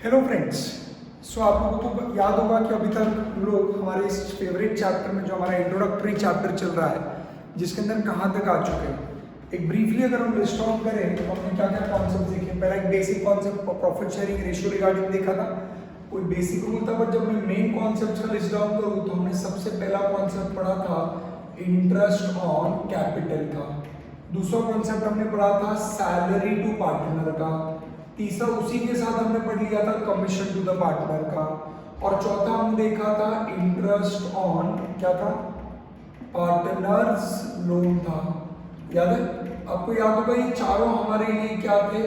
Hello friends. आप लोगों को याद होगा कि अभी तक हम लोग हमारे इस फेवरेट चैप्टर में जो हमारा इंट्रोडक्टरी चैप्टर चल रहा है, जिसके अंदर कहाँ तक आ चुके हैं। एक ब्रीफली अगर हम लिस्ट आउट करें तो हमने क्या क्या कॉन्सेप्ट देखे। पहला एक basic concept profit sharing ratio regarding देखा था, कोई बेसिक रूल था। बट जब मैं मेन कॉन्सेप्ट का लिस्ट डाउन करूँ तो हमने सबसे पहला कॉन्सेप्ट पढ़ा था इंटरेस्ट ऑन कैपिटल का। दूसरा कॉन्सेप्ट हमने पढ़ा था सैलरी टू पार्टनर का। तीसरा उसी के साथ हमने पढ़ लिया था कमीशन टू द पार्टनर का। और चौथा हमने देखा था इंटरेस्ट ऑन क्या था, पार्टनर्स लोन था। याद है आपको? याद होगा ये चारों हमारे लिए क्या थे,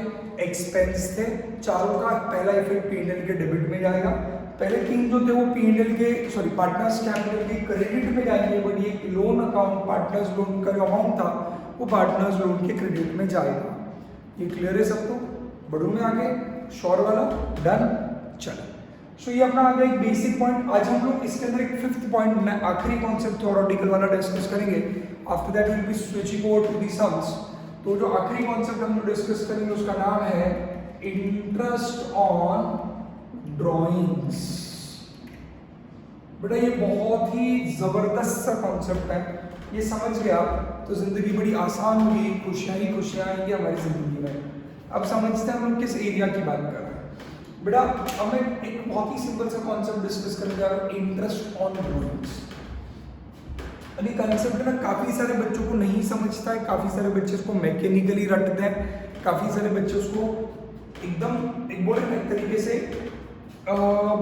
एक्सपेंस थे। चारों का पहला इफेक्ट पीएनएल के डेबिट में जाएगा। पहले तीन जो थे वो पीएनएल के पार्टनर्स कैपिटल के क्रेडिट में जाएंगे। बट ये लोन अकाउंट पार्टनर्स लोन का जो अमाउंट था वो पार्टनर्स लोन के क्रेडिट में जाएगा। ये क्लियर है सबको? बढ़ू में आगे श्योर वाला डन। चलो ये अपना आ गया एक बेसिक पॉइंट। आज हम लोग इसके अंदर एक फिफ्थ पॉइंट में आखिरी कॉन्सेप्ट थ्योरेटिकल वाला डिस्कस करेंगे। After that will be switching over to the sums. तो जो आखिरी कॉन्सेप्ट हम लोग डिस्कस करेंगे उसका नाम है इंटरेस्ट ऑन ड्राइंग्स। बेटा ये बहुत ही जबरदस्त सा कॉन्सेप्ट है, ये समझ गया तो जिंदगी बड़ी आसान होगी, खुशियां ही खुशियां आएंगी हमारी जिंदगी में। अब समझते हैं हम लोग किस एरिया की बात कर रहे हैं। बेटा अब मैं एक बहुत ही सिंपल सा कॉन्सेप्ट डिस्कस करने जा रहा हूँ, इंटरेस्ट ऑन ड्राइंग्स। अभी कॉन्सेप्ट ना काफी सारे बच्चों को नहीं समझता है, काफी सारे बच्चे उसको मैकेनिकली रटते हैं, काफी सारे बच्चे उसको एकदम एक बोले एक तरीके से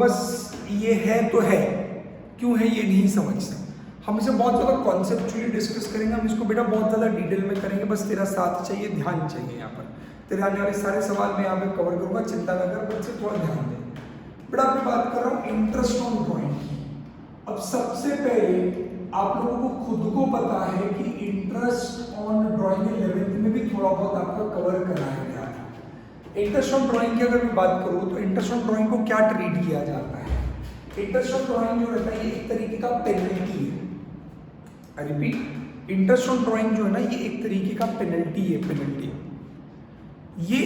बस ये है तो है, क्यों है ये नहीं समझते। हम इसे बहुत ज़्यादा कॉन्सेप्चुअली डिस्कस करेंगे, हम इसको बेटा बहुत ज़्यादा डिटेल में करेंगे। बस तेरा साथ चाहिए, ध्यान चाहिए। यहाँ पर तेरे आने वाले सारे सवाल मैं यहाँ पे कवर करूँगा, चिंता न कर, बच्चे थोड़ा ध्यान दे। बेटा मैं बात कर रहा हूँ इंटरेस्ट ऑन ड्राइंग की। अब सबसे पहले आप लोगों को खुद को पता है कि इंटरेस्ट ऑन ड्राइंग 11th में भी थोड़ा बहुत आपको कवर कराया गया था। इंटरेस्ट ऑन ड्राइंग की अगर मैं बात करूँ तो इंटरेस्ट ऑन ड्राइंग को क्या ट्रीट किया जाता है। इंटरेस्ट ऑन ड्राइंग जो रहता है ये एक तरीके का पेनल्टी है। I repeat, interest on drawing जो है ना ये एक तरीके का पेनल्टी है। पेनल्टी ये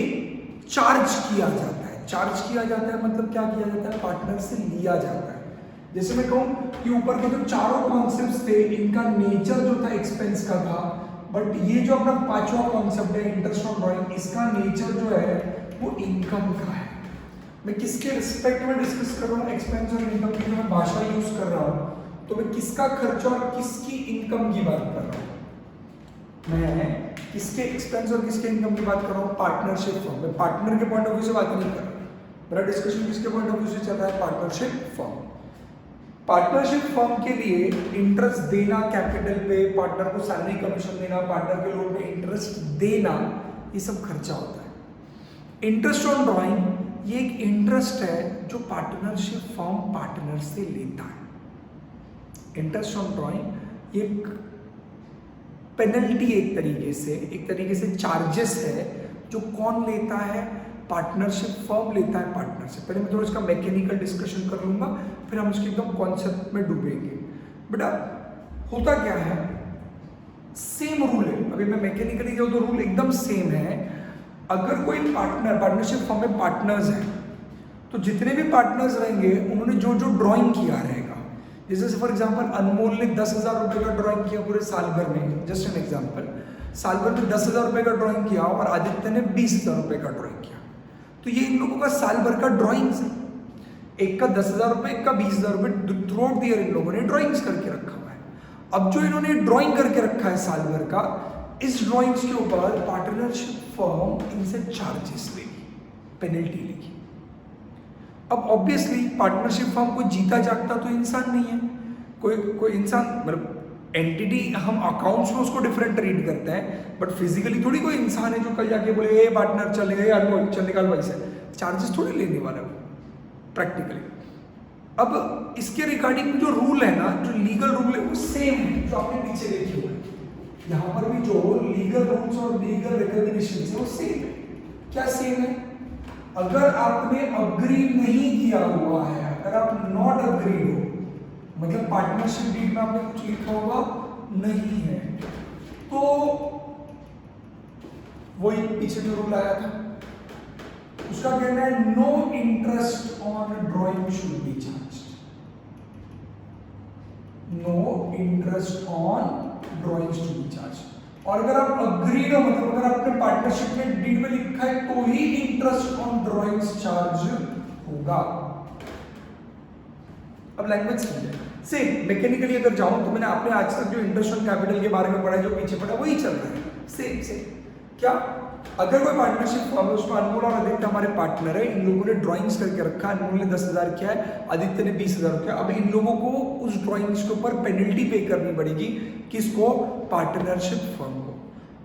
चार्ज किया जाता है। चार्ज किया जाता है मतलब क्या किया जाता है, पार्टनर से लिया जाता है। जैसे मैं कहूँ कि ऊपर के जो चारों कॉन्सेप्ट्स थे इनका नेचर जो था एक्सपेंस का था, बट ये जो अपना पांचवा कॉन्सेप्ट है इंटरेस्ट ऑन ड्राइंग, इसका नेचर जो है वो इनकम का है। मैं किसके रिस्पेक्ट में डिस्कस कर रहा हूँ, एक्सपेंस और इनकम की जो मैं भाषा यूज कर रहा हूँ, तो मैं किसका खर्चा और किसकी इनकम की बात कर रहा हूँ। मैं किसके एक्सपेंस और किसके इनकम की बात कर रहा हूँ, पार्टनरशिप फर्म। मैं पार्टनर के पॉइंट ऑफ व्यू से बात नहीं कर रहा, मेरा डिस्कशन किसके पॉइंट ऑफ व्यू से चल रहा है, पार्टनरशिप फर्म। पार्टनरशिप फर्म के लिए इंटरेस्ट देना कैपिटल पे, पार्टनर को सैलरी कमीशन देना, पार्टनर के लोन पे इंटरेस्ट देना, ये सब खर्चा होता है। इंटरेस्ट ऑन ड्राइंग ये एक इंटरेस्ट है जो पार्टनरशिप फर्म पार्टनर से लेता है। इंटरेस्ट ऑन ड्राइंग ये पेनल्टी एक तरीके से चार्जेस है जो कौन लेता है, पार्टनरशिप फर्म लेता है पार्टनर से। पहले मैं थोड़ा इसका मैकेनिकल डिस्कशन कर लूंगा, फिर हम इसके एकदम कॉन्सेप्ट में डूबेंगे। बेटा होता क्या है, सेम रूल है। अभी मैं मैकेनिकली जो रूल एकदम सेम है। अगर कोई पार्टनरशिप फर्म में पार्टनर्स हैं तो जितने भी पार्टनर्स रहेंगे उन्होंने जो जो ड्राइंग किया रहेगा, जैसे फॉर एग्जांपल अनमोल ने 10,000 रुपये का ड्राइंग किया पूरे साल भर में, जस्ट एन एग्जांपल, साल भर में 10,000 रुपये का ड्राइंग किया और आदित्य ने 20,000 रुपये का ड्राइंग किया, तो ये इन लोगों का साल भर का ड्राइंग्स है। एक का 10,000 रुपये, एक का 20,000 रुपये, through out the year in लोगों ने ड्राइंग्स करके रखा हुआ है। अब जो इन्होंने ड्राइंग करके रखा है साल भर का, इस ड्राइंग्स के ऊपर पार्टनरशिप फर्म इनसे चार्जेस लेगी, पेनल्टी लेगी। अब ऑब्वियसली पार्टनरशिप फर्म कोई जीता जागता तो इंसान नहीं है, कोई इंसान मतलब एंटिटी, हम अकाउंट्स में उसको डिफरेंट ट्रीट करते हैं, बट फिजिकली थोड़ी कोई इंसान है जो कल जाके बोले ए पार्टनर चले गए अनमोल चल निकाल पैसे, चार्जेस थोड़ी लेने वाला है प्रैक्टिकली। अब इसके रिगार्डिंग जो रूल है ना, जो लीगल रूल है वो सेम है जो आपने पीछे देखे हुए। यहाँ पर भी जो लीगल रूल्स और लीगल रिकॉग्निशन है वो सेम है। क्या सेम है? अगर आपने अग्री नहीं किया हुआ है, अगर आप नॉट अग्री हो, मतलब पार्टनरशिप डीड में आपने कुछ लिखा होगा नहीं है, तो वही पीछे जो रूल आया था उस उसका कहना है no interest on drawing should be charge, no interest on drawing should be charge. और अगर आप अग्री हो, मतलब अगर आपने पार्टनरशिप में डीड में लिखा है तो ही इंटरेस्ट ऑन ड्रॉइंग्स चार्ज होगा। अब लैंग्वेज समझे, सेम मैकेनिकली अगर जाऊं तो मैंने आपने आज तक जो इंटरेस्ट ऑन कैपिटल के बारे में पढ़ा है, जो पीछे पढ़ा वही चल रहा है, सेम सेम। क्या अगर कोई पार्टनरशिप फॉर्म है, उसमें अनमोल और आदित्य हमारे पार्टनर है, इन लोगों ने ड्राइंग्स करके रखा है, अनमोल ने 10,000 किया है, आदित्य ने 20,000 किया। अब इन लोगों को उस ड्राइंग्स के ऊपर पेनल्टी पे करनी पड़ेगी, किसको? पार्टनरशिप फर्म को।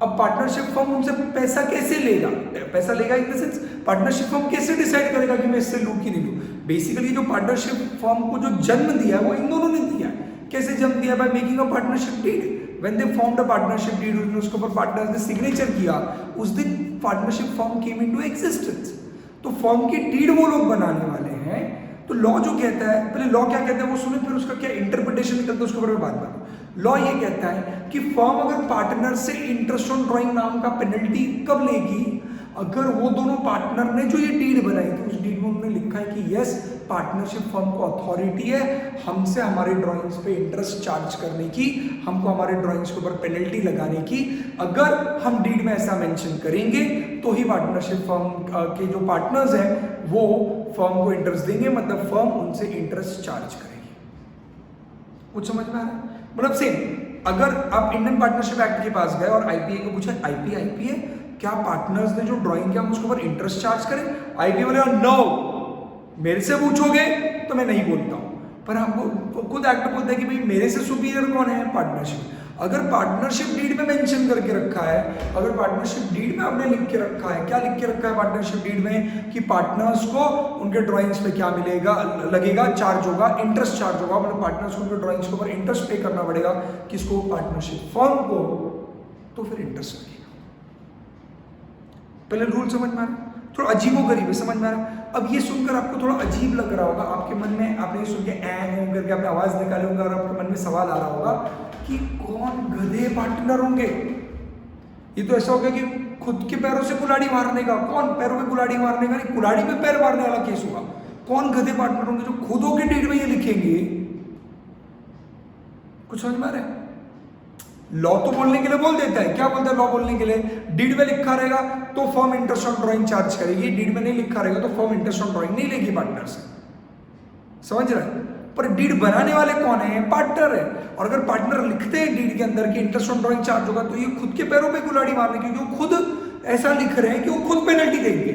अब पार्टनरशिप फर्म उनसे पैसा कैसे लेगा? पैसा लेगा in the sense partnership firm कैसे डिसाइड करेगा कि मैं इससे लूं कि नहीं लूं? बेसिकली जो पार्टनरशिप फर्म को जो जन्म दिया है वो इन दोनों ने दिया है। कैसे जन्म दिया? By making a partnership deed. When they formed a partnership deed, उन्होंने उसके ऊपर पार्टनर्स ने सिग्नेचर किया, उस दिन partnership firm came into existence. तो फर्म की डीड वो लोग बनाने वाले हैं। तो लॉ जो कहता है, पहले लॉ क्या कहता है वो सुने, फिर उसका क्या इंटरप्रिटेशन निकलता है उसके ऊपर बात करूं। लॉ ये कहता है कि फर्म अगर पार्टनर से इंटरेस्ट ऑन ड्राइंग नाम का पेनल्टी कब लेगी? अगर वो दोनों पार्टनर ने जो ये डीड बनाई थी, उस डीड में उन्होंने लिखा है कि यस, पार्टनरशिप फर्म को अथॉरिटी है हमसे हमारे ड्राइंग्स पे इंटरेस्ट चार्ज करने की, हमको हमारे ड्राइंग्स के ऊपर पेनल्टी लगाने की। अगर हम डीड में ऐसा मेंशन करेंगे तो ही पार्टनरशिप फर्म के जो पार्टनर्स हैं वो फर्म को इंटरेस्ट देंगे, मतलब फर्म उनसे इंटरेस्ट चार्ज करेगी। कुछ समझ में आ रहा है? मतलब सेम, अगर आप इंडियन पार्टनरशिप एक्ट के पास गए और आईपीए को पूछा, आईपीए क्या पार्टनर्स ने जो ड्राइंग किया हम उसके ऊपर इंटरेस्ट चार्ज करें? आईपीए बोलेगा नो, मेरे से पूछोगे तो मैं नहीं बोलता हूं। पर हमको खुद एक्ट बोलता है कि भाई मेरे से सुपीरियर कौन है? पार्टनरशिप। अगर पार्टनरशिप डीड में मेंशन करके रखा है, अगर पार्टनरशिप डीड में आपने लिख के रखा है, क्या लिख के रखा है पार्टनरशिप डीड में? कि पार्टनर्स को उनके ड्राइंग्स पे क्या मिलेगा, लगेगा, चार्ज होगा, इंटरेस्ट चार्ज होगा, मतलब पार्टनर्स को उनके ड्राइंग्स के ऊपर इंटरेस्ट पे करना पड़ेगा, किसको? पार्टनरशिप फर्म को। तो फिर इंटरेस्ट लगेगा। पहले रूल समझ में आ रहा? थोड़ा अजीबोगरीब है, समझ में आ रहा? अब ये सुनकर आपको थोड़ा अजीब लग रहा होगा, आपके मन में आपने सुन के ऐ करके आपने आवाज निकाले होंगे और आपके मन में सवाल आ रहा होगा कि कौन गधे पार्टनर होंगे? ये तो ऐसा होगा कि खुद के पैरों से कुल्हाड़ी मारने का, कौन पैरों में कुल्हाड़ी मारने का नहीं, कुल्हाड़ी में पैर मारने वाला केस होगा। कौन गधे पार्टनर होंगे जो खुदों के डीड में ये लिखेंगे? कुछ समझ में आ रहा है? लॉ तो बोलने के लिए बोल देता है, क्या बोलता है लॉ बोलने के लिए? डीड में लिखा रहेगा तो firm interest on drawing charge करेगी, डीड में नहीं लिखा रहेगा तो फर्म इंटरेस्ट ऑन ड्राइंग नहीं लेगी पार्टनर से। समझ रहे हैं? पर डीड बनाने वाले कौन है? पार्टनर है। और अगर पार्टनर लिखते हैं डीड के अंदर कि इंटरेस्ट ऑन ड्राइंग चार्ज होगा, तो ये खुद के पैरों पे कुल्हाड़ी मारने, क्योंकि वो खुद ऐसा लिख रहे हैं कि वो खुद पेनल्टी देंगे।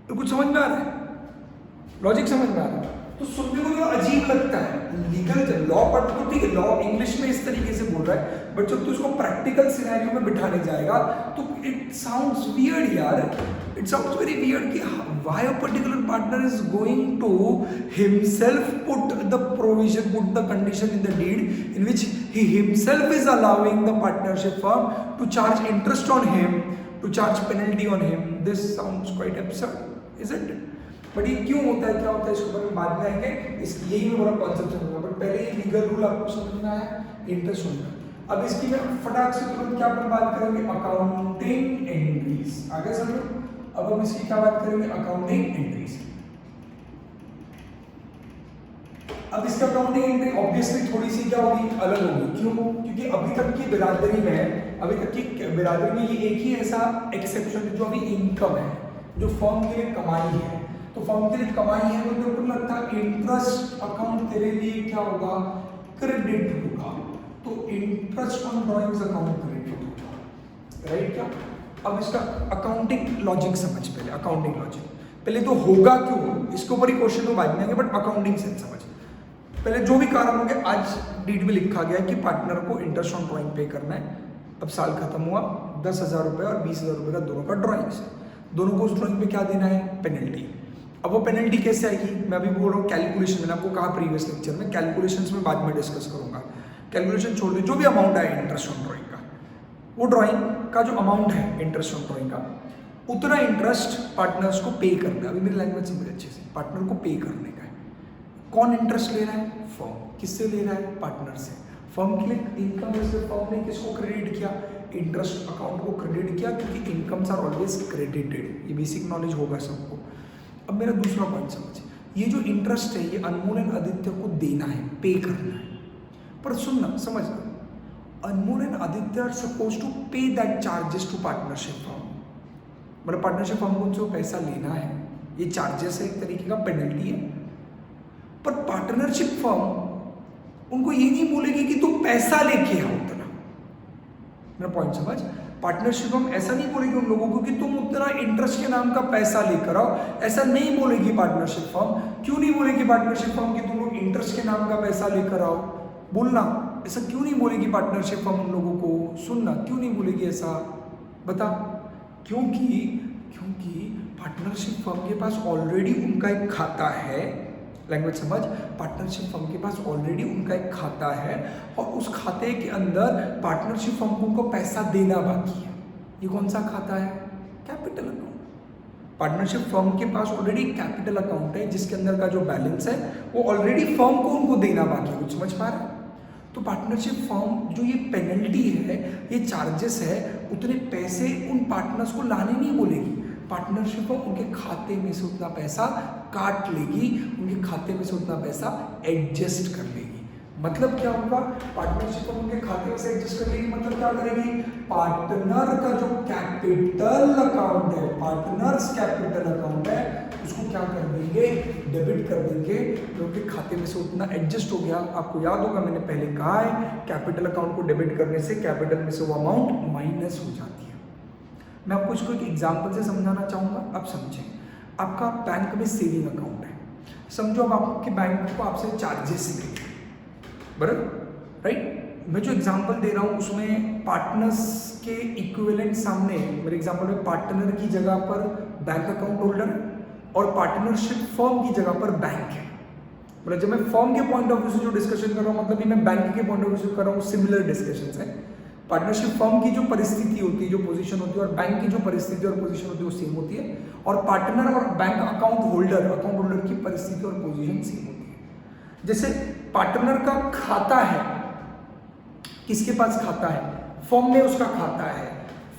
तो कुछ समझ में आ रहा है? लॉजिक समझ में आ रहा है? तो सुनने को अजीब लगता है। लीगल लॉ पढ़ तो ठीक है, लॉ इंग्लिश में इस तरीके से बोल रहा है, बट जब तू इसको प्रैक्टिकल सिनेरियो में बिठाने जाएगा तो इट साउंड्स वियर्ड यार। इट साउंड्स वेरी वियर्ड कि why a particular partner is going to himself put the provision, put the condition in the deed in which he himself is allowing the partnership firm to charge interest on him, to charge penalty on him. This sounds quite absurd, isn't it? But ये क्यों होता है, क्या होता है, इसके ऊपर हम बाद में आएंगे। इसकी यही मैं बड़ा कॉन्सेप्ट समझूंगा, बट पहले ये लीगल रूल आपको समझ में आया, इंटरेस्ट होगा। अब इसकी मैं फटाक से तुरंत क्या अपन बात करेंगे? Accounting entries. आगे समझो। अब हम इसकी क्या बात करेंगे? Accounting entries. अब इसका अकाउंटिंग एंट्री ऑब्वियसली थोड़ी सी क्या होगी? अलग होगी। क्यों? क्योंकि अभी तक की बिरादरी में ये एक ही ऐसा एक्सेप्शन है जो अभी इनकम है, जो फर्म के लिए कमाई है। तो फर्म के लिए कमाई है, तो मेरे को लगता है इंटरेस्ट अकाउंट तेरे लिए क्या होगा? क्रेडिट होगा। तो interest on drawings account credit होगा, राइट? क्या अब इसका अकाउंटिंग लॉजिक समझ। पहले अकाउंटिंग लॉजिक, पहले तो होगा क्यों, इसके ऊपर ही क्वेश्चन तो बाद में आएंगे, बट अकाउंटिंग सेंस समझ। पहले जो भी कारण होंगे, आज डीड में लिखा गया है कि पार्टनर को इंटरेस्ट ऑन ड्राइंग पे करना है। अब साल खत्म हुआ, 10,000 रुपये और 20,000 रुपये का दोनों का ड्राइंग्स है, दोनों को उस ड्राइंग पे क्या देना है? पेनल्टी। अब वो पेनल्टी कैसे आएगी? मैं अभी बोल रहा हूँ कैलकुलेशन, मैंने आपको कहा प्रीवियस लेक्चर में, कैलकुलेशंस में बाद में डिस्कस करूंगा। कैलकुलेशन छोड़ दे, जो भी अमाउंट आया इंटरेस्ट ऑन ड्राइंग का, वो ड्राइंग का जो अमाउंट है इंटरेस्ट ऑन ड्राइंग का, उतना इंटरेस्ट पार्टनर्स को पे करना है। अभी मेरी लैंग्वेज समझ अच्छे से, पार्टनर को पे करने का है। कौन इंटरेस्ट ले रहा है? फर्म। किससे ले रहा है? पार्टनर से। फर्म के लिए इनकम जैसे फर्म ने किसको क्रेडिट किया, इंटरेस्ट अकाउंट को क्रेडिट किया, क्योंकि इनकम्स आर ऑलवेज क्रेडिटेड। ये बेसिक नॉलेज होगा सबको। अब मेरा दूसरा पॉइंट समझिए, ये जो इंटरेस्ट है ये अनमोल एंड आदित्य को देना है, पे करना है। पर सुनना, समझना, Anmol and Aditya are suppose to pay that charges to partnership firm. मतलब पार्टनरशिप फर्म को उनसे पैसा लेना है, ये चार्जेस है, एक तरीके का पेनल्टी है। पर पार्टनरशिप फर्म उनको ये नहीं बोलेगी कि तुम पैसा लेके आओ उतना। मेरा पॉइंट समझ, पार्टनरशिप फर्म ऐसा नहीं बोलेगी उन लोगों को कि तुम उतना इंटरेस्ट के नाम का पैसा लेकर आओ, ऐसा नहीं बोलेगी पार्टनरशिप फर्म। क्यों नहीं बोलेगी पार्टनरशिप फर्म कि तुम लोग इंटरेस्ट के नाम का पैसा लेकर आओ? बोलना, ऐसा क्यों नहीं बोलेगी पार्टनरशिप फर्म उन लोगों को? सुनना, क्यों नहीं बोलेगी ऐसा, बता। क्योंकि पार्टनरशिप फर्म के पास ऑलरेडी उनका एक खाता है। लैंग्वेज समझ, पार्टनरशिप फर्म के पास ऑलरेडी उनका एक खाता है और उस खाते के अंदर पार्टनरशिप फर्म को उनको पैसा देना बाकी है। ये कौन सा खाता है? Capital account. पार्टनरशिप फर्म के पास ऑलरेडी कैपिटल अकाउंट है जिसके अंदर का जो बैलेंस है वो ऑलरेडी फर्म को उनको देना बाकी है। कुछ समझ पा रहे हैं? तो पार्टनरशिप फर्म जो ये पेनल्टी है, ये चार्जेस है, उतने पैसे उन पार्टनर्स को लाने नहीं बोलेगी। पार्टनरशिप फर्म उनके खाते में से उतना पैसा काट लेगी, उनके खाते में से उतना पैसा एडजस्ट कर लेगी। मतलब क्या होगा? पार्टनरशिप फर्म उनके खाते में से एडजस्ट कर लेगी, मतलब क्या करेगी? पार्टनर का जो कैपिटल अकाउंट है, पार्टनर्स कैपिटल अकाउंट है, उसको क्या कर देंगे? डेबिट कर देंगे। क्योंकि खाते में से उतना एडजस्ट हो गया। आपको याद होगा मैंने पहले कहा है, कैपिटल अकाउंट को डेबिट करने से कैपिटल में से वो अमाउंट माइनस हो जाती है। मैं आपको इसको एक एग्जांपल से समझाना चाहूँगा, अब समझें। आपका बैंक में सेविंग अकाउंट है, समझो अब आपके बैंक को आपसे चार्जेस ले, बराबर, राइट? मैं जो एग्जांपल दे रहा हूँ उसमें पार्टनर्स के इक्विवेलेंट सामने, मेरे एग्जांपल में पार्टनर की जगह पर बैंक अकाउंट होल्डर और पार्टनरशिप फर्म की जगह पर बैंक है। मतलब जब मैं फर्म के पॉइंट ऑफ व्यू से जो डिस्कशन कर रहा हूँ, मतलब मैं बैंक के पॉइंट ऑफ व्यू से कर रहा हूँ, सिमिलर डिस्कशंस है। पार्टनरशिप फर्म की जो परिस्थिति होती है, जो पोजीशन होती है, और बैंक की जो परिस्थिति और पोजीशन होती है वो सेम होती है। और पार्टनर और बैंक अकाउंट होल्डर की परिस्थिति और पोजीशन सेम होती है। जैसे पार्टनर का खाता है, किसके पास खाता है? फर्म में उसका खाता है,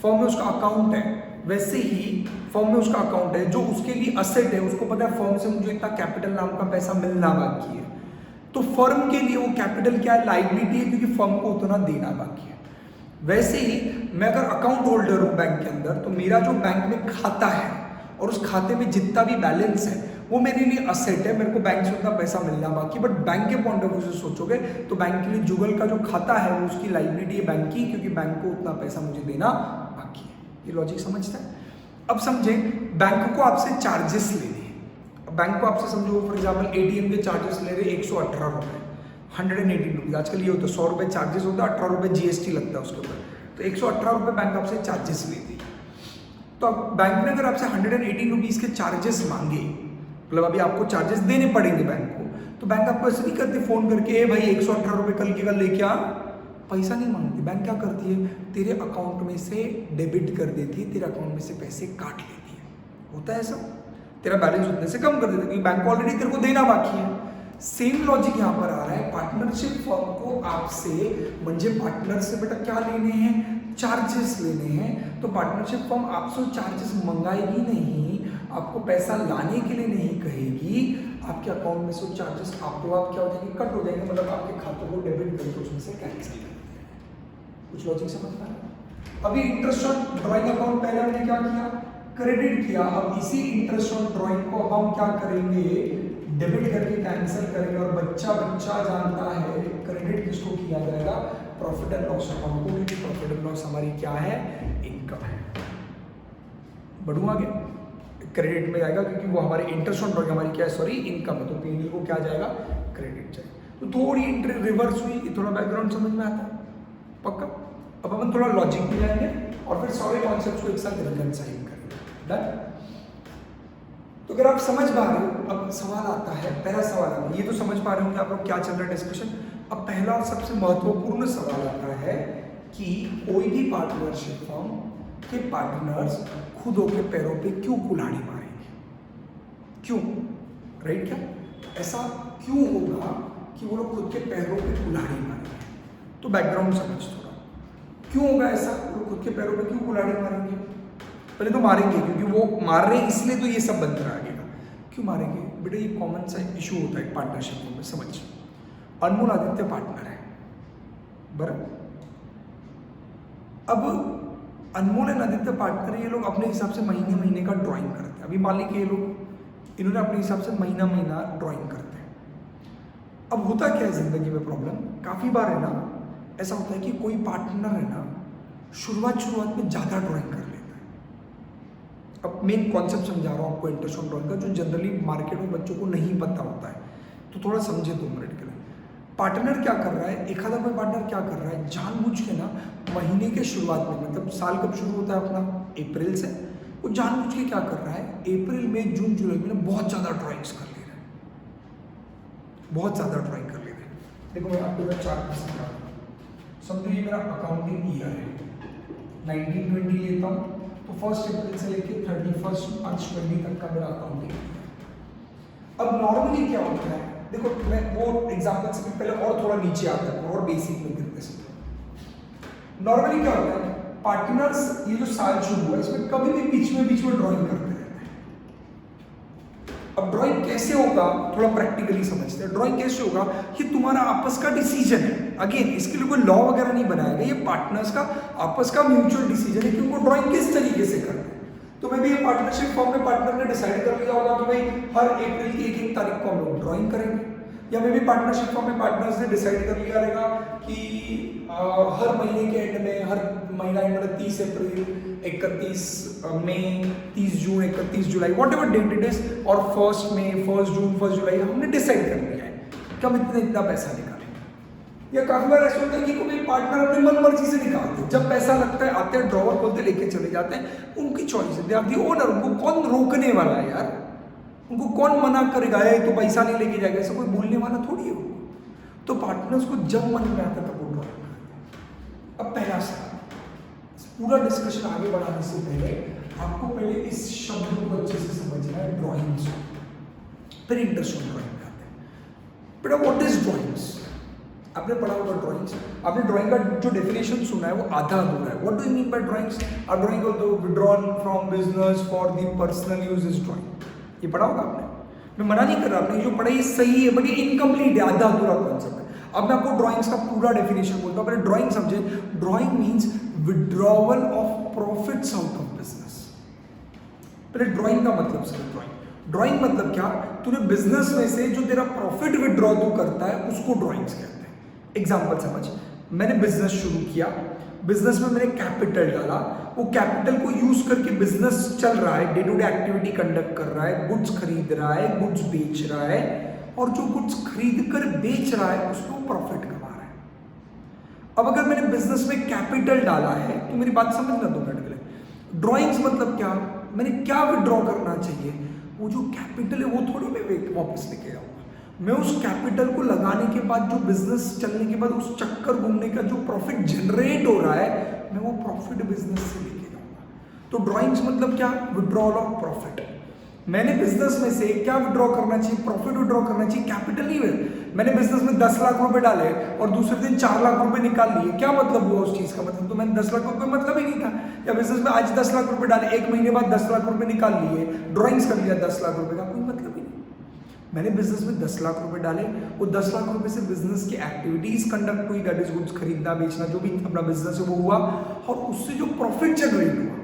फर्म में उसका अकाउंट है। वैसे ही फर्म में उसका अकाउंट है जो उसके लिए असेट है, उसको पता है फर्म से मुझे इतना कैपिटल नाम का पैसा मिलना बाकी है। तो फर्म के लिए वो कैपिटल क्या है? लायबिलिटी है, क्योंकि फर्म को उतना देना बाकी है। वैसे ही मैं अगर अकाउंट होल्डर हूं बैंक के अंदर, तो मेरा जो बैंक में खाता है और उस खाते में जितना भी बैलेंस है वो मेरे लिए असेट है, मेरे को बैंक से उतना पैसा मिलना बाकी। बट बैंक के पॉइंट ऑफ व्यू से सोचोगे तो बैंक के लिए जुगल का जो खाता है वो उसकी लायबिलिटी है बैंक की, क्योंकि बैंक को उतना पैसा मुझे देना बाकी है। ये लॉजिक समझता है? अब समझें, बैंक को आपसे चार्जेस लेने हैं। बैंक को आपसे समझो फॉर एग्जाम्पल एटीएम के चार्जेस ले रहे 118 रुपये, 118 रुपीज़। आजकल ये होता है 100 रुपये चार्जेस होता है, 18 रुपये जीएसटी लगता है उसके ऊपर। तो 118 रुपये बैंक आपसे चार्जेस लेती है। तो अब बैंक ने अगर आपसे 118 रुपीज़ के चार्जेस मांगे, मतलब अभी आपको चार्जेस देने पड़ेंगे बैंक को, तो बैंक आपको ऐसे नहीं करती फ़ोन करके, ए भाई 118 रुपये कल के कल लेके आ। पैसा नहीं मांगती। बैंक क्या करती है? तेरे अकाउंट में से डेबिट कर देती है, तेरे अकाउंट में से पैसे काट लेती है। होता है ऐसा? तेरा बैलेंस उतने से कम कर देती है, क्योंकि बैंक को ऑलरेडी तेरे को देना बाकी है। सेम लॉजिक यहाँ पर आ रहा है। पार्टनरशिप फर्म को आपसे, म्हणजे पार्टनर से बेटा क्या लेने हैं? चार्जेस लेने हैं। तो पार्टनरशिप फर्म आपसे चार्जेस मंगाएगी नहीं, आपको पैसा लाने के लिए नहीं कहेगी, आपके अकाउंट में से चार्जेस आपको आप क्या हो जाएंगे? कट हो जाएंगे। मतलब आपके खातों को डेबिट करके उसमें से कैंसिल कर देंगे। कुछ लॉजिक समझ पा रहे हैं? अभी इंटरेस्ट ऑन ड्रॉइंग अकाउंट पहले हमने क्या किया? क्रेडिट किया। अब इसी इंटरेस्ट ऑन ड्रॉइंग को अब हम क्या करेंगे? डेबिट करके कैंसिल करेंगे। और बच्चा जानता है क्रेडिट किसको किया जाएगा? प्रॉफिट एंड लॉस अकाउंट को। प्रॉफिट एंड लॉस हमारी क्या है? इनकम है। बढ़ू आगे, क्रेडिट में जाएगा क्योंकि वो हमारे इंटरेस्ट ऑन ड्रॉइंग हमारी क्या है? सॉरी, इनकम है। तो पीएनएल को क्या जाएगा? क्रेडिट जाएगा। तो थोड़ी रिवर्स हुई, थोड़ा बैकग्राउंड समझ में आता है? पक्का? अब अपन थोड़ा लॉजिक में जाएंगे और फिर सारे कॉन्सेप्ट्स को एक साथ रिकंसाइल करेंगे। डन? तो अगर आप समझ पा रहे हो, अब सवाल आता है, पहला सवाल आता है, ये तो समझ पा रहे हो कि आप लोग क्या चल रहा है डिस्कशन। अब पहला और सबसे महत्वपूर्ण सवाल आता है कि कोई भी पार्टनरशिप फर्म के पार्टनर्स खुद के पैरों पे क्यों कुल्हाड़ी मारेंगे? क्यों? राइट? क्या ऐसा क्यों होगा कि वो लोग खुद के पैरों पे कुल्हाड़ी मारेंगे? तो बैकग्राउंड समझ थोड़ा, क्यों होगा ऐसा, वो खुद के पैरों पे क्यों कुल्हाड़ी मारेंगे? पहले तो मारेंगे क्योंकि वो मार रहे हैं इसलिए तो ये सब बनता आगे का। क्यों मारेंगे बेटा? ये कॉमन सा इशू होता है पार्टनरशिप में, समझ। अनमोल आदित्य पार्टनर है बराबर। अब अनमोल एंड आदित्य पार्टनर है, ये लोग अपने हिसाब से महीने महीने का ड्राइंग करते हैं। अभी मान लीजिए ये लोग इन्होंने अपने हिसाब से महीना महीना ड्राइंग करते हैं। अब होता क्या है जिंदगी में प्रॉब्लम, काफ़ी बार है ना ऐसा होता है कि कोई पार्टनर है ना शुरुआत में ज़्यादा ड्राइंग कर लेता है। अब मेन कॉन्सेप्ट समझा रहा हूँ आपको इंटरेस्ट ऑन ड्राइंग का, जो जनरली मार्केट में बच्चों को नहीं पता होता है, तो थोड़ा समझे 2 मिनट के लिए। पार्टनर क्या कर रहा है, एक आधा कोई पार्टनर क्या कर रहा है, जानबूझ के ना महीने के शुरुआत में, मतलब साल कब शुरू होता है अपना, अप्रैल से, वो जानबूझ के क्या कर रहा है, अप्रैल मई जून जुलाई में बहुत ज़्यादा ड्राइंग्स कर ले रहा है, बहुत ज़्यादा ड्राइंग कर ले रहे हैं। देखो मैं आपको चार्ट समझा रहा हूँ। समझो ये मेरा अकाउंटिंग ईयर है, 1920 लेता हूँ, तो 1 अप्रैल से लेके 31 मार्च 20 तक का मेरा अकाउंटिंग ईयर। अब नॉर्मली क्या होता है, देखो मैं वो एग्जाम्पल से पहले और थोड़ा नीचे आता है और बेसिक में गिरते से। नॉर्मली क्या होता है, पार्टनर्स ये जो साल शुरू हुआ इसमें कभी भी बीच में ड्राइंग करते रहते हैं। अब ड्राइंग कैसे होगा, थोड़ा प्रैक्टिकली समझते हैं। ड्राइंग कैसे होगा, ये तुम्हारा आपस का डिसीजन है। अगेन इसके लिए कोई लॉ वगैरह नहीं बनाया गया, ये पार्टनर्स का आपस का म्यूचुअल डिसीजन है कि उनको ड्राइंग किस तरीके से करना है। तो मैं भी ये पार्टनरशिप फॉर्म में पार्टनर ने डिसाइड कर लिया होगा कि भाई हर अप्रैल की 1 तारीख को हम लोग ड्राइंग करेंगे, या मैं भी पार्टनरशिप फॉर्म में पार्टनर्स ने डिसाइड कर लिया रहेगा कि हर महीने के एंड में, हर महीना एंड मतलब 30 अप्रैल, 31 मई, 30 जून, 31 जुलाई, whatever date it is, और 1 मई, 1 जून, 1 जुलाई हमने डिसाइड कर लिया है कि हम इतना पैसा निकालेंगे। या काफी बार ऐसा होता है कि कोई पार्टनर अपनी मन मर्जी से निकालते हैं, जब पैसा लगता है आते हैं, ड्रॉवर खोलते लेके चले जाते हैं, उनकी चॉइस है, दे आर दी ओनर। उनको कौन रोकने वाला है यार, उनको कौन मना करेगा, ये तो पैसा नहीं लेके जाएगा, ऐसा कोई बोलने वाला थोड़ी है। तो पार्टनर्स को जब मन में आता तब वो ड्रॉ करते हैं। अब पहला सवाल, पूरा डिस्कशन आगे बढ़ाने से पहले आपको पहले इस शब्द को अच्छे से समझना है, ड्राइंग्स, फिर इंटरेस्ट ऑन ड्राइंग में आते हैं। बेटा व्हाट इज ड्राइंग्स? आपने पढ़ा होगा ड्राइंग्स, आपने ड्राइंग का जो डेफिनेशन सुना है वो आधा अधूरा है। What do you mean bye drawings? A drawing although withdrawn from business for the personal use is drawing. ये पढ़ा होगा आपने, मैं मना नहीं कर रहा, आपने जो पढ़ा ये सही है, बट ये इनकम्प्लीट है, आधा अधूरा कॉन्सेप्ट है। अब मैं आपको ड्राइंग्स का पूरा डेफिनेशन बोलता हूँ, पहले ड्राइंग समझे। Drawing means withdrawal of profits out of business. पहले ड्राइंग का मतलब समझ। ड्राइंग मतलब क्या, तूने बिजनेस में से जो तेरा प्रॉफिट विड्रॉ तू करता है उसको ड्राइंग्स कहते हैं। एग्जाम्पल समझ, मैंने बिजनेस शुरू किया, बिजनेस में मैंने कैपिटल डाला, वो कैपिटल को यूज करके बिजनेस चल रहा है, day to day activity conduct कर रहा है, गुड्स खरीद रहा है, गुड्स बेच रहा है, और जो गुड्स खरीद कर बेच रहा है उसको प्रॉफिट कमा रहा है। अब अगर मैंने बिजनेस में कैपिटल डाला है, तो मेरी बात समझना 2 मिनट के लिए। ड्राइंग्स मतलब क्या, मैंने क्या विड्रॉ करना चाहिए, वो जो कैपिटल है वो थोड़ी मैं वापस लेके आऊंगा, मैं उस कैपिटल को लगाने के बाद, जो बिजनेस चलने के बाद उस चक्कर घूमने का जो प्रॉफिट जनरेट हो रहा है, मैं वो प्रॉफिट बिजनेस से लेके जाऊंगा। तो ड्राइंग्स मतलब क्या, विड्रॉल ऑफ प्रॉफिट। मैंने बिजनेस में से क्या विड्रॉ करना चाहिए, प्रॉफिट विड्रॉ करना चाहिए, कैपिटल नहीं है। मैंने बिजनेस में 10 लाख रुपए डाले और दूसरे दिन 4 लाख रुपए निकाल लिए, क्या मतलब हुआ उस चीज का? मतलब तो मैंने 10 लाख रुपए मतलब ही नहीं था। या बिजनेस में आज 10 लाख रुपए डाले, 1 महीने बाद 10 लाख रुपए निकाल लिए, ड्राइंग्स कर लिया 10 लाख रुपए का, कोई मतलब ही नहीं। मैंने बिजनेस में 10 लाख रुपए डाले, वो 10 लाख रुपए से बिजनेस की एक्टिविटीज कंडक्ट हुई, दैट इज गुड्स खरीदना बेचना, जो भी अपना बिजनेस है वो हुआ, और उससे जो प्रॉफिट जनरेट हुआ।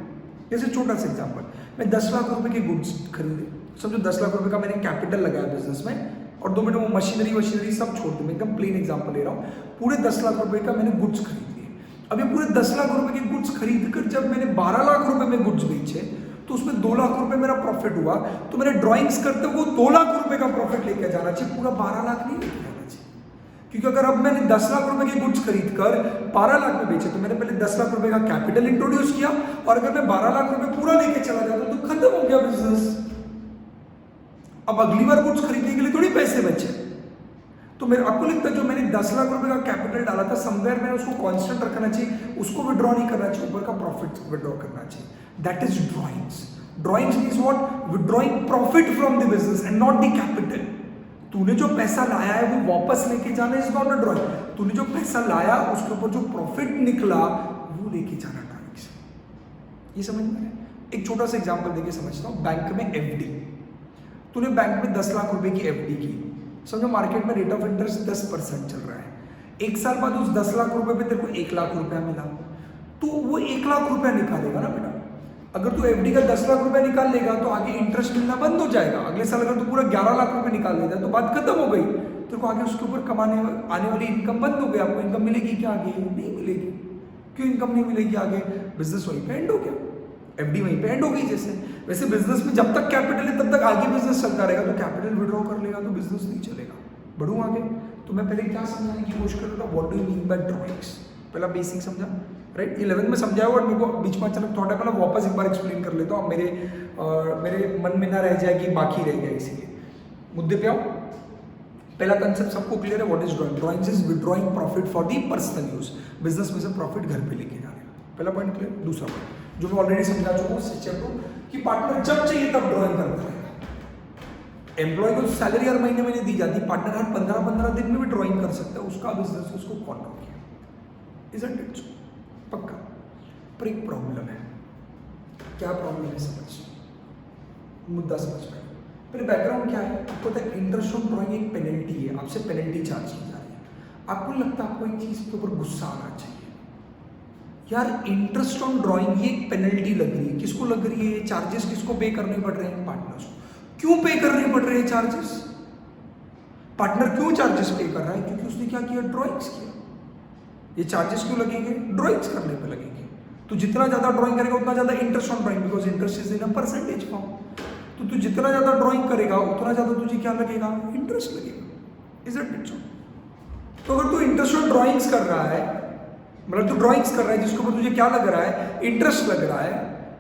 जैसे छोटा सा एग्जांपल, मैं 10 लाख रुपए के गुड्स खरीदे, समझो 10 लाख रुपए का मैंने कैपिटल लगाया बिजनेस में, और 2 मिनट वो मशीनरी सब छोड़ दी, मैं एकदम प्लेन एग्जांपल ले रहा हूँ। पूरे 10 लाख रुपए का मैंने गुड्स खरीद लिए। अब ये पूरे 10 लाख रुपए के गुड्स खरीद कर जब मैंने 12 लाख रुपए में गुड्स बेचे, तो उसमें 2 लाख रुपए मेरा प्रॉफिट हुआ। तो मैंने ड्राइंग्स करते हुए 2 लाख रुपए का प्रॉफिट लेके जाना चाहिए, पूरा 12 लाख नहीं लेके जाना चाहिए। क्योंकि अगर अब मैंने 10 लाख रुपए के गुड्स खरीद कर 12 लाख में बेचे, तो मैंने पहले 10 लाख रुपए का कैपिटल इंट्रोड्यूस किया, और अगर मैं 12 लाख रुपए पूरा लेके चला जाता तो खत्म हो गया बिजनेस। अब अगली बार गुड्स खरीदने के लिए थोड़ी पैसे बचे। तो मेरे आपको लगता है जो मैंने 10 लाख रुपए का कैपिटल डाला था, समवेयर मैंने उसको कांस्टेंट रखना चाहिए, उसको विड्रॉ नहीं करना चाहिए, ऊपर का प्रॉफिट विड्रॉ करना चाहिए। That is drawings. Drawings means what, withdrawing profit from the business and not the capital. तूने जो पैसा लाया है वो वापस लेके जाना इज नॉट अ ड्राइंग। तूने जो पैसा लाया उसके ऊपर जो प्रॉफिट निकला वो लेके जाना ट्रांजेक्शन। ये समझ में आया? एक छोटा सा एग्जांपल देके समझता हूँ। बैंक में एफडी, तूने बैंक में 10 लाख रुपए की एफडी की, समझो मार्केट में रेट ऑफ इंटरेस्ट 10% चल रहा है। एक साल बाद उस 10 लाख रुपए पे तेरे को 1 लाख रुपया मिला, तो वो 1 लाख रुपया निकालेगा ना बेटा। अगर तू एफडी का 10 लाख रुपया निकाल लेगा तो आगे इंटरेस्ट मिलना बंद हो जाएगा। अगले साल अगर तू पूरा 11 लाख रुपए निकाल लेगा तो बात खत्म हो गई, तेरे को आगे उसके ऊपर कमाने आने वाली इनकम बंद हो गई। आपको इनकम मिलेगी क्या? आगे नहीं मिलेगी। क्यों इनकम नहीं मिलेगी आगे? बिजनेस वहीं पे एंड हो गया, एफडी वहीं पे एंड हो गई। जैसे वैसे बिजनेस में जब तक कैपिटल है तब तक आगे बिजनेस चलता रहेगा, तो कैपिटल विड्रॉ कर लेगा तो बिजनेस नहीं चलेगा। बढ़ू आगे। तो मैं पहले क्या समझाने की कोशिश कर रहा था, what do you mean bye drawings. पहला बेसिक समझा, राइट? 11th में समझाया और मेरे को बीच में अचानक थोड़ा पहले वापस एक बार एक्सप्लेन कर लेता हूँ, मेरे मन में ना रह जाए कि बाकी रह गया। इसीलिए मुद्दे पे आओ। पहला कंसेप्ट सबको क्लियर है, what is drawing. Drawings is withdrawing profit for the personal use. Business में से प्रॉफिट घर पे लेके जाने का पहला पॉइंट क्लियर। दूसरा पॉइंट जो मैं ऑलरेडी समझा चुका हूँ, चेक करो कि पार्टनर जब चाहिए तब ड्राइंग करता है। एम्प्लॉय को सैलरी हर महीने महीने दी जाती है, पार्टनर हर 15-15 दिन में भी ड्राइंग कर सकता है। उसका बिजनेस है, उसको कौन रोके? Isn't it? पक्का। पर एक प्रॉब्लम है। क्या प्रॉब्लम है? समझ, मुद्दा समझ पाए। पहले बैकग्राउंड क्या है आपको पता है? इंटरेस्ट ऑन ड्राइंग एक पेनल्टी है, आपसे पेनल्टी चार्ज की जा रही है। आपको लगता है आपको एक चीज के ऊपर गुस्सा आना चाहिए, यार इंटरेस्ट ऑन ड्राइंग ये एक पेनल्टी लग रही है। किसको लग रही है? चार्जेस किसको पे करने पड़ रहे हैं? पार्टनर्स को। क्यों पे करने पड़ रहे हैं चार्जेस? पार्टनर क्यों चार्जेस पे कर रहा है? क्योंकि उसने क्या किया? ड्राइंग्स किया। ये चार्जेस क्यों लगेंगे? ड्राइंग्स करने पे लगेंगे। तो जितना ज्यादा ड्राइंग करेगा उतना ज्यादा interest on drawing, because interest is in a percentage form. तो तू जितना ज्यादा ड्राइंग करेगा उतना ज्यादा तुझे क्या लगेगा? इंटरेस्ट लगेगा। Is it it? तो अगर तू इंटरेस्ट ऑन ड्राइंग्स कर रहा है, मतलब तू ड्राइंग्स कर रहा है जिसके ऊपर तुझे क्या लग रहा है? इंटरेस्ट लग रहा है,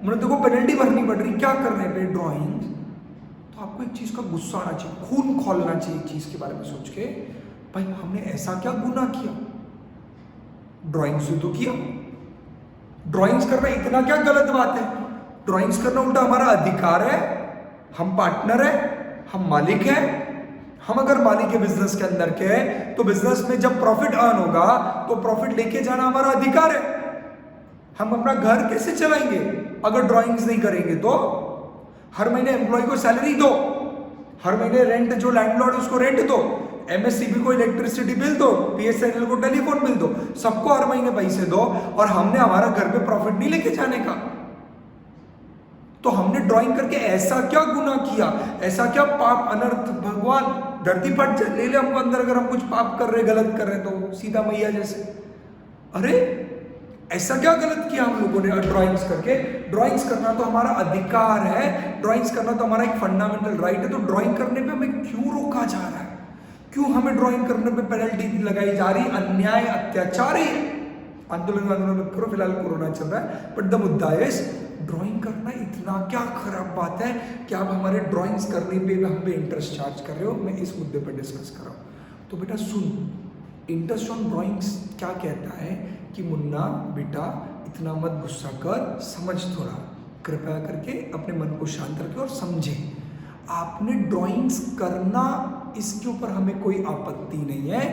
मतलब तेरे को पेनल्टी भरनी पड़ रही, क्या करने पे? ड्राइंग। तो आपको एक चीज का गुस्सा आना चाहिए, खून खौलना चाहिए एक चीज के बारे में सोच के, भाई हमने ऐसा क्या गुनाह किया? ड्राइंग्स तो किया। ड्राइंग्स करना इतना क्या गलत बात है? ड्राइंग्स करना उल्टा हमारा अधिकार है। हम पार्टनर है, हम मालिक है। हम अगर मालिक के बिजनेस के अंदर के हैं तो बिजनेस में जब प्रॉफिट अर्न होगा तो प्रॉफिट लेके जाना हमारा अधिकार है। हम अपना घर कैसे चलाएंगे अगर ड्राइंग्स नहीं करेंगे? तो हर महीने एम्प्लॉय को सैलरी दो, हर महीने रेंट जो लैंडलॉर्ड उसको रेंट दो, एमएससीबी को इलेक्ट्रिसिटी बिल दो, बीएसएनएल को टेलीफोन बिल दो, सबको हर महीने पैसे दो, और हमने हमारा घर पे प्रॉफिट नहीं लेके जाने का। तो हमने ड्राइंग करके ऐसा क्या गुनाह किया? ऐसा क्या पाप अनर्थ? भगवान धरती पर ले ले हमको अंदर, अगर हम कुछ पाप कर रहे, गलत कर रहे तो सीधा मैया जैसे। अरे ऐसा क्या गलत किया हम लोगों ने ड्राइंग्स करके? ड्राइंग्स करना तो हमारा अधिकार है, ड्राइंग्स करना तो हमारा एक फंडामेंटल राइट है। तो ड्राइंग करने पे हमें क्यों रोका जा रहा है? क्यों हमें ड्राइंग करने पे पेनल्टी लगाई जा रही? अन्याय, अत्याचार है। आंदोलन करो, फिलहाल कोरोना चल रहा है, बट द मुद्दा इज ड्राइंग करना इतना क्या खराब बात है कि आप हमारे ड्राइंग्स करने पे हम पे इंटरेस्ट चार्ज कर रहे हो? मैं इस मुद्दे पर डिस्कस कर रहा हूँ। तो बेटा सुन, इंटरेस्ट ऑन ड्राइंग्स क्या कहता है कि मुन्ना बेटा इतना मत गुस्सा कर, समझ थोड़ा, कृपया करके अपने मन को शांत रखें और समझे। आपने ड्राइंग्स करना, इसके ऊपर हमें कोई आपत्ति नहीं है।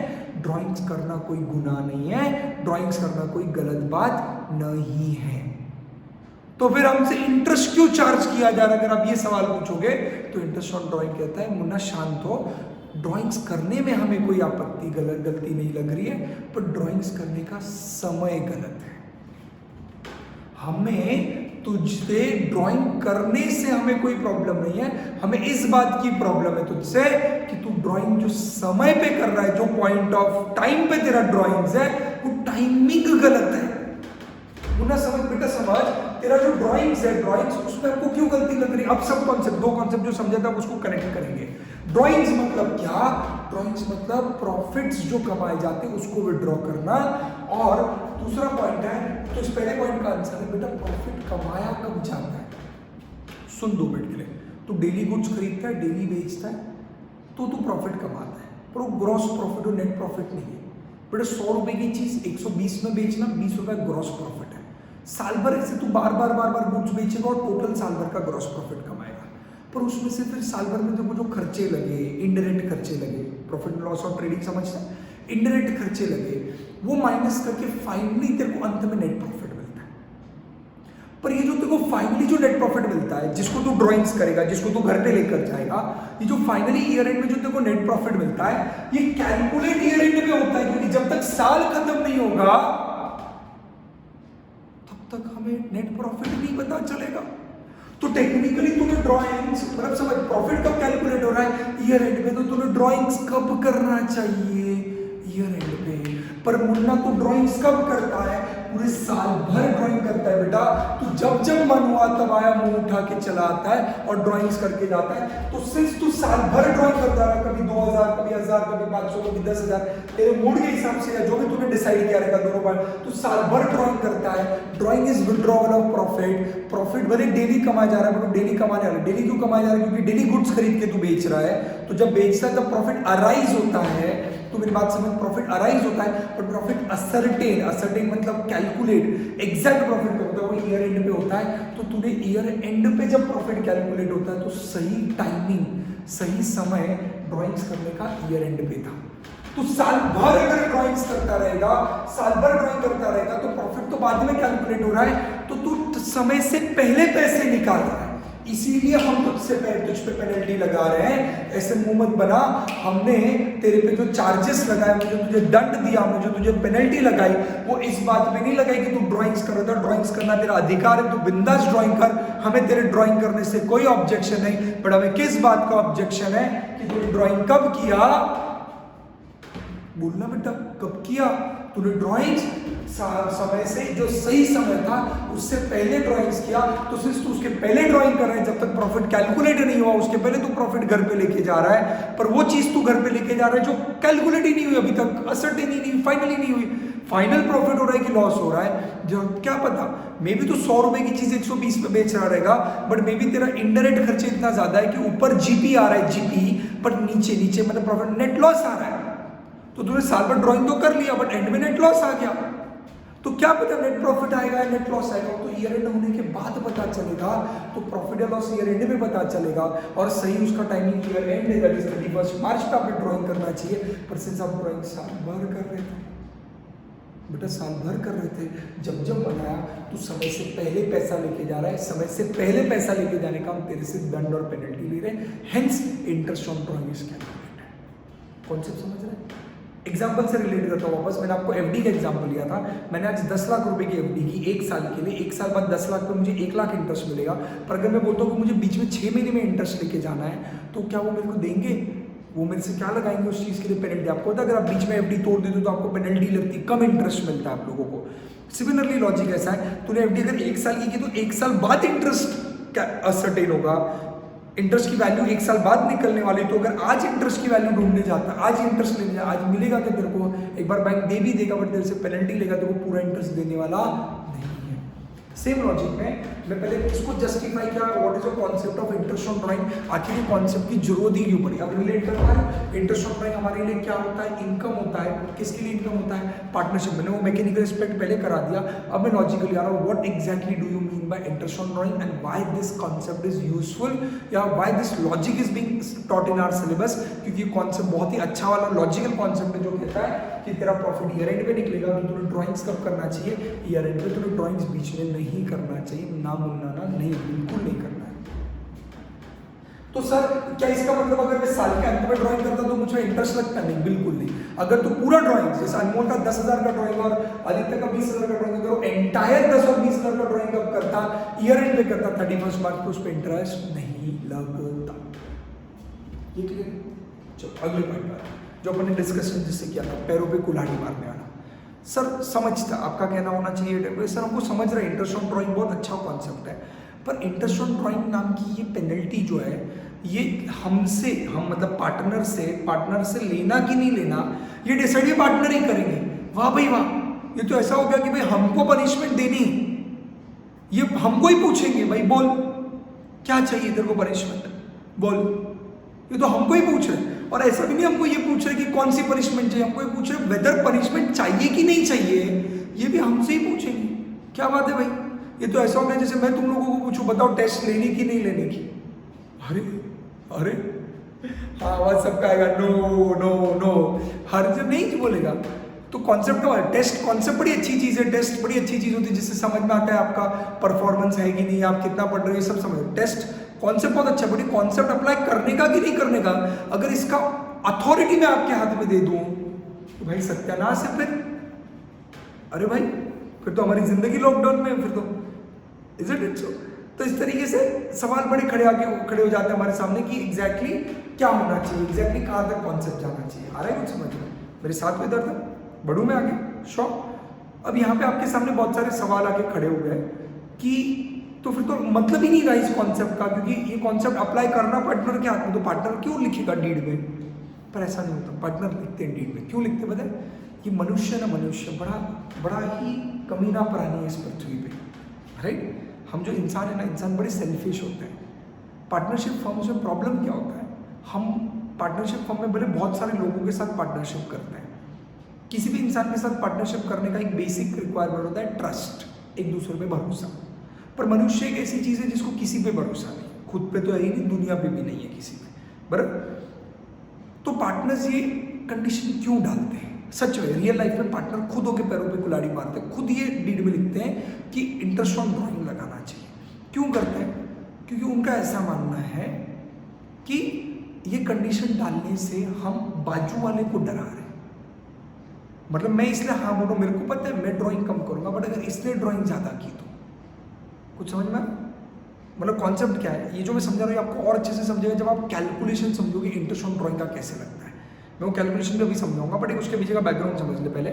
ड्राइंग्स करना कोई गुनाह नहीं है, ड्राइंग्स करना कोई गलत बात नहीं है। तो फिर हमसे इंटरेस्ट क्यों चार्ज किया जा रहा है? अगर आप ये सवाल पूछोगे तो इंटरेस्ट ऑन ड्राइंग कहता है मुन्ना शांत हो, ड्राइंग्स करने में हमें कोई आपत्ति, गलती नहीं लग रही है, पर ड्राइंग्स करने का समय गलत है। हमें तुझसे ड्राइंग करने से हमें कोई प्रॉब्लम नहीं है, हमें इस बात की प्रॉब्लम है तुझसे कि तू ड्राइंग जो समय पे कर रहा है, जो पॉइंट ऑफ टाइम पे तेरा ड्राइंग्स है, वो टाइमिंग गलत है। मुन्ना समझ बेटा, समझ, तेरा जो ड्राइंग्स है, ड्राइंग्स उसमें आपको क्यों गलती लग रही है? अब सब कॉन्सेप्ट, दो कॉन्सेप्ट जो समझा था उसको कनेक्ट करेंगे। ड्राइंग्स मतलब क्या? ड्राइंग्स मतलब प्रॉफिट्स जो कमाए जाते हैं उसको विड्रॉ करना। और दूसरा पॉइंट है, तो इस पहले पॉइंट का आंसर है बेटा प्रॉफिट कमाया कब जाता है? सुन 2 मिनट के लिए, तू डेली गुड्स खरीदता है, डेली बेचता है, तो तू प्रॉफिट कमाता है, पर वो ग्रॉस प्रॉफिट और नेट प्रॉफिट नहीं है बेटा। 100 रुपए की चीज 120 में बेचना, 20 रुपए ग्रॉस प्रॉफिट है। साल भर ऐसे तू बार बार गुड्स बेचेगा और टोटल साल भर का ग्रॉस प्रॉफिट कमाएगा, पर उसमें से फिर साल भर में तेरे को जो खर्चे लगे, इनडायरेक्ट खर्चे लगे, प्रॉफिट लॉस और ट्रेडिंग समझते हैं, इनडायरेक्ट खर्चे लगे, वो माइनस करके फाइनली तेरे को अंत में नेट प्रॉफिट मिलता है। पर ये जो तेरे को फाइनली जो नेट प्रॉफिट मिलता है, जिसको तू ड्राइंग्स करेगा, जिसको तू घर पे लेकर जाएगा, ये जो फाइनली ईयर एंड में जो तेरे को नेट प्रॉफिट मिलता है, ये कैलकुलेट ईयर एंड में होता है, क्योंकि जब तक साल खत्म नहीं होगा तब तक हमें नेट प्रॉफिट नहीं पता चलेगा। तो टेक्निकली तूने ड्राइंग्स, मतलब समझ, प्रॉफिट कब कैलकुलेट हो रहा है? ईयर एंड में। तो तूने ड्राइंग्स कब करना चाहिए? ईयर एंड पे। पर मुन्ना तो ड्राइंग्स कब करता है? पूरे साल भर ड्राइंग करता है बेटा। तो जब जब मन हुआ तब आया, मुंह उठा के चला आता है और ड्राइंग्स करके जाता है। तो सिंस तू साल भर ड्राइंग करता रहा, कभी 2000, कभी 1000, कभी 500, कभी 10,000, तेरे मूड के हिसाब से या जो भी तूने डिसाइड किया रहेगा दोनों बार, तो साल भर ड्राइंग करता है। Drawing is withdrawal of profit. Profit भले डेली कमाया जा रहा है, बट डेली कमाने वाला, डेली क्यों कमाया जा रहा है? क्योंकि डेली गुड्स खरीद के तू बेच रहा है। तो जब बेचता है तब प्रॉफिट अराइज होता है। तो मेरी बात समझ, प्रॉफिट अराइज होता है, पर प्रॉफिट असर्टेन मतलब कैलकुलेट, एग्जैक्ट प्रॉफिट कब होता है? वो ईयर एंड पे होता है। तो तूने ईयर एंड पे जब प्रॉफिट कैलकुलेट होता है, तो सही टाइमिंग, सही समय ड्राइंग्स करने का ईयर एंड पे था। तो साल भर अगर ड्राइंग्स करता रहेगा, साल भर ड्राइंग करता रहेगा, तो प्रॉफिट तो बाद में कैलकुलेट हो रहा है। तो तू समय से पहले पैसे निकाल रहा है, इसीलिए हम तुझ पे पेनल्टी लगा रहे हैं। ऐसे मुंह मत बना। हमने तेरे पे जो चार्जेस लगाए, मुझे तुझे दंड दिया, मुझे तुझे पेनल्टी लगाई, वो इस बात पे नहीं लगाई कि तू ड्राइंग्स कर रहा था। ड्राइंग्स करना तेरा अधिकार है, तू बिंदास ड्राइंग कर, हमें तेरे ड्राइंग करने से कोई ऑब्जेक्शन नहीं। बट हमें किस बात का ऑब्जेक्शन है कि तूने ड्राइंग कब किया? बोलना बेटा, कब किया तूने ड्राइंग्स? समय से, जो सही समय था उससे पहले ड्राइंग्स किया। तो सिर्फ तू उसके पहले ड्राइंग कर रहा है, जब तक प्रॉफिट कैलकुलेट नहीं हुआ उसके पहले तू प्रॉफिट घर पे लेके जा रहा है। पर वो चीज तू घर पे लेके जा रहा है जो कैलकुलेट ही नहीं हुई, अभी तक असर्टेन ही नहीं, फाइनली नहीं हुई। फाइनल प्रॉफिट हो रहा है कि लॉस हो रहा है, जो क्या पता। मे बी तो 100 रुपए की चीज 120 पे बेच रहा रहेगा, बट मे बी तेरा इनडायरेक्ट खर्चे इतना ज्यादा है कि ऊपर जीपी आ रहा है, जीपी, बट नीचे नीचे मतलब प्रॉफिट, नेट लॉस आ रहा है। तो तूने साल भर ड्राइंग तो कर लिया, बट एंड में नेट लॉस आ गया। तो क्या पता नेट प्रॉफिट आएगा या नेट लॉस आएगा? तो ईयर एंड होने के बाद पता चलेगा। तो प्रॉफिट या लॉस ईयर एंड में पता चलेगा, और सही उसका टाइमिंग ईयर एंड है, दैट इज 31 मार्च पे आपने ड्राइंग करना चाहिए। पर सिंस आप ड्राइंग साल भर कर रहे थे बेटा, साल भर कर रहे थे, जब जब बनाया तो समय से पहले पैसा लेके जा रहा है। समय से पहले पैसा लेके जाने का हम तेरे से दंड और पेनल्टी ले रहे हैं। Hence interest on drawing is calculated. Concept समझ रहे हैं? एग्जाम्पल से रिलेट करता हूँ वापस। मैंने आपको एफडी का एग्जाम्पल लिया था। मैंने आज 10 लाख रुपए की एफडी की 1 साल के लिए। 1 साल बाद 10 लाख पे मुझे 1 लाख इंटरेस्ट मिलेगा। पर अगर मैं बोलता हूँ कि मुझे बीच में 6 महीने में इंटरेस्ट लेके जाना है, तो क्या वो मेरे को देंगे? वो मेरे से क्या लगाएंगे उस चीज़ के लिए पेनल्टी? आपको पता है अगर आप बीच में एफडी तोड़ देते हो तो आपको पेनल्टी लगती, कम इंटरेस्ट मिलता है आप लोगों को। सिमिलरली लॉजिक ऐसा है, तूने एफडी अगर 1 साल की तो 1 साल बाद इंटरेस्ट असर्टेन होगा। इंटरेस्ट की वैल्यू 1 साल बाद निकलने वाली। तो अगर आज इंटरेस्ट की वैल्यू ढूंढने जाता, आज इंटरेस्ट लेने जा, आज मिलेगा क्या तेरे को? एक बार बैंक दे भी देगा, बट तेरे से पेनल्टी लेगा, तेरे को पूरा इंटरेस्ट देने वाला नहीं है। सेम लॉजिक में मैं पहले इसको जस्टिफाई किया, what is the concept of interest on drawing, आखिर ये कॉन्सेप्ट की जरूरत ही क्यों पड़ी। अब रिलेट करता है, इंटरेस्ट ऑन ड्राइंग हमारे लिए क्या होता है? इनकम होता है। किसके लिए इनकम होता है? पार्टनरशिप। मैंने वो मैकेनिकल एस्पेक्ट पहले करा दिया, अब मैं लॉजिकली आ रहा हूँ। What exactly do you mean by interest on drawing and why this concept is useful, या why this logic is being taught in our syllabus. क्योंकि कॉन्सेप्ट बहुत ही अच्छा वाला लॉजिकल कॉन्सेप्ट है, जो कहता है कि तेरा प्रॉफिट ईयर एंड पे निकलेगा। तो तुम्हें ड्राइंग्स कब करना चाहिए? ईयर एंड पे। तुम्हें ड्राइंग्स बीच में नहीं करना चाहिए, ना मुन्ना ना, नहीं, बिल्कुल नहीं करना है। तो सर क्या इसका मतलब अगर मैं साल के अंत में ड्राइंग करता तो मुझे इंटरेस्ट लगता? नहीं, बिल्कुल नहीं। अगर तो पूरा ड्राइंग, जैसे अनमोल का 10,000 का ड्राइंग और आदित्य का 20,000 का ड्राइंग, अगर एंटायर 10 और 20,000 का ड्राइंग कब करता? ईयर एंड पे करता, 31 मार्च को उस पर इंटरेस्ट नहीं लगता। ये क्लियर? चलो अगले पॉइंट पर, जो अपन ने डिस्कशन जिससे किया था, पैरों पे कुल्हाड़ी मारने वाला। सर समझता, आपका कहना होना चाहिए सर हमको समझ रहा है इंटरेस्ट ऑन ड्राइंग बहुत अच्छा कॉन्सेप्ट है, पर इंटरेस्ट ऑन ड्राइंग नाम की ये पेनल्टी जो है, ये हमसे, हम मतलब पार्टनर से लेना कि नहीं लेना, ये डिसाइड ये पार्टनर ही करेंगे। वाह भाई वाह, ये तो ऐसा हो गया कि भाई हमको पनिशमेंट देनी, ये हमको ही पूछेंगे भाई बोल क्या चाहिए तेरे को पनिशमेंट, बोल। ये तो हमको ही पूछ रहे हैं। और ऐसा भी नहीं हमको ये पूछ रहे कि कौन सी पनिशमेंट चाहिए, हमको ये पूछ रहे वेदर पनिशमेंट चाहिए कि नहीं चाहिए, ये भी हमसे ही पूछेंगे। क्या बात है भाई? ये तो ऐसा हो गया जैसे मैं तुम लोगों को पूछूं बताओ टेस्ट लेनी कि नहीं लेने की। अरे अरे हाँ आवाज सबका आएगा, नो नो नो, हर जो नहीं बोलेगा। तो कॉन्सेप्ट क्या है, टेस्ट कॉन्सेप्ट बड़ी अच्छी चीज़ है, टेस्ट बड़ी अच्छी चीज़ होती है जिससे समझ में आता है आपका परफॉर्मेंस है कि नहीं, आप कितना पढ़ रहे हो, ये सब समझ। टेस्ट कॉन्सेप्ट बहुत अच्छा, बड़ी कॉन्सेप्ट अप्लाई करने का कि नहीं करने का, अगर इसका अथॉरिटी मैं आपके हाथ में दे दूं तो भाई सत्यानाश है फिर। अरे भाई फिर तो हमारी जिंदगी लॉकडाउन में है फिर तो, इज इट सो? तो इस तरीके से सवाल बड़े खड़े हो जाते हैं हमारे सामने कि एग्जैक्टली क्या होना चाहिए, एग्जैक्टली कहाँ तक कॉन्सेप्ट जाना चाहिए। आ रहा है कुछ समझ में? मेरे साथ में दर्द है, बढ़ू में आगे शॉक। अब यहाँ पे आपके सामने बहुत सारे सवाल आके खड़े हो गए कि तो फिर तो मतलब ही नहीं रहा इस कॉन्सेप्ट का, क्योंकि ये कॉन्सेप्ट अप्लाई करना पार्टनर के हाथ में, तो पार्टनर क्यों लिखेगा डीड में? पर ऐसा नहीं होता, पार्टनर लिखते हैं डीड में। क्यों लिखते पता है? ये मनुष्य ना, मनुष्य बड़ा ही कमीना प्राणी है इस पृथ्वी पे, राइट? हम जो इंसान है ना, इंसान बड़े सेल्फिश होते हैं। पार्टनरशिप फर्म्स में प्रॉब्लम क्या होता है, हम पार्टनरशिप फर्म में भले बहुत सारे लोगों के साथ पार्टनरशिप करते हैं, किसी भी इंसान के साथ पार्टनरशिप करने का एक बेसिक रिक्वायरमेंट होता है ट्रस्ट, एक दूसरे पे भरोसा। पर मनुष्य एक ऐसी चीज़ है जिसको किसी पे भरोसा नहीं, खुद पे तो है ही नहीं, दुनिया पे भी नहीं है किसी पे, बराबर? तो पार्टनर्स ये कंडीशन क्यों डालते हैं? सच में रियल लाइफ में पार्टनर खुद होके पैरों पे कुल्हाड़ी मारते हैं, खुद ये डीड में लिखते हैं कि इंटरेस्ट ऑन ड्राइंग लगाना चाहिए। क्यों करते हैं? क्योंकि उनका ऐसा मानना है कि ये कंडीशन डालने से हम बाजू वाले को डरा रहे हैं। मतलब मैं इसलिए हाँ बोलूँ, मेरे को पता है मैं ड्राइंग कम करूँगा, बट अगर इसने ड्राइंग ज़्यादा की तो कुछ समझ में? मतलब कॉन्सेप्ट क्या है ये जो मैं समझा रहा हूँ, आपको और अच्छे से समझेगा जब आप कैलकुलेशन समझोगे इंटरेस्ट ऑन ड्राइंग का कैसे लगता है। मैं वो कैलकुलेशन भी अभी समझाऊंगा, बट एक उसके पीछे का बैकग्राउंड समझ ले पहले